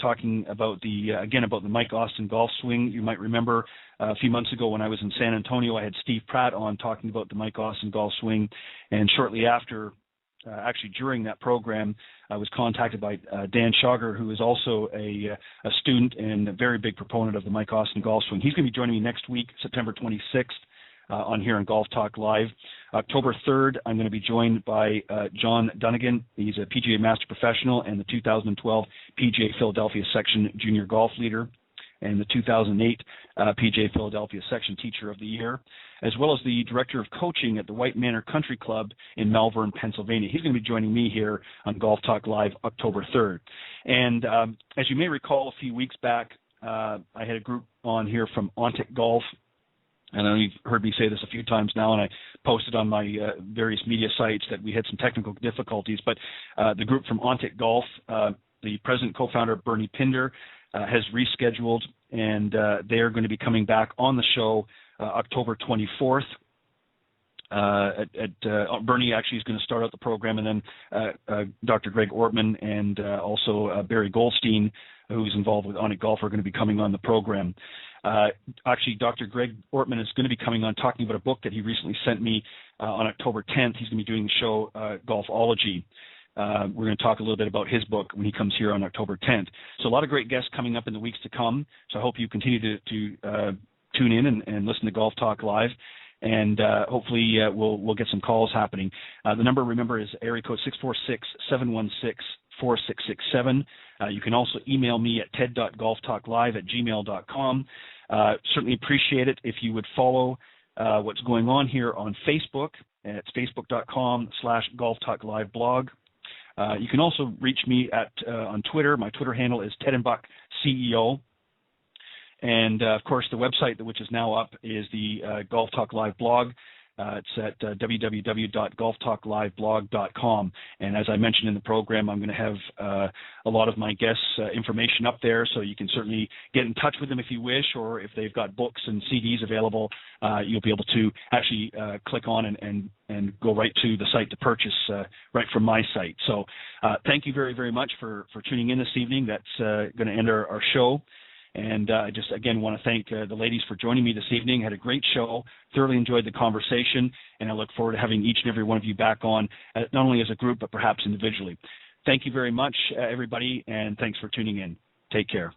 talking about about the Mike Austin golf swing. You might remember a few months ago when I was in San Antonio, I had Steve Pratt on talking about the Mike Austin golf swing, and shortly after, actually during that program, I was contacted by Dan Schauger, who is also a student and a very big proponent of the Mike Austin golf swing. He's going to be joining me next week, September 26th. On here on Golf Talk Live. October 3rd, I'm going to be joined by John Dunnigan. He's a PGA Master Professional and the 2012 PGA Philadelphia Section Junior Golf Leader and the 2008 PGA Philadelphia Section Teacher of the Year, as well as the Director of Coaching at the White Manor Country Club in Malvern, Pennsylvania. He's going to be joining me here on Golf Talk Live October 3rd. And as you may recall, a few weeks back, I had a group on here from Ontic Golf. And I know you've heard me say this a few times now, and I posted on my various media sites that we had some technical difficulties. But the group from Ontic Golf, the president co-founder Bernie Pinder, has rescheduled, and they are going to be coming back on the show October 24th. Bernie actually is going to start out the program, and then Dr. Greg Ortman and also Barry Goldstein, who's involved with Ontic Golf, are going to be coming on the program. Actually, Dr. Greg Ortman is going to be coming on talking about a book that he recently sent me on October 10th. He's going to be doing the show Golfology. We're going to talk a little bit about his book when he comes here on October 10th. So a lot of great guests coming up in the weeks to come. So I hope you continue to tune in and listen to Golf Talk Live. And hopefully we'll get some calls happening. The number, remember, is area code 646-716-4667. You can also email me at ted.golftalklive@gmail.com. Certainly appreciate it if you would follow what's going on here on Facebook. It's facebook.com/Golf Talk Live blog. You can also reach me on Twitter. My Twitter handle is Tedenbach CEO. And, of course, the website, which is now up, is the Golf Talk Live blog. It's at www.golftalkliveblog.com. And as I mentioned in the program, I'm going to have a lot of my guests' information up there, so you can certainly get in touch with them if you wish, or if they've got books and CDs available, you'll be able to actually click on and go right to the site to purchase right from my site. So thank you very, very much for tuning in this evening. That's going to end our show. And I just, again, want to thank the ladies for joining me this evening. Had a great show, thoroughly enjoyed the conversation, and I look forward to having each and every one of you back on, not only as a group, but perhaps individually. Thank you very much, everybody, and thanks for tuning in. Take care.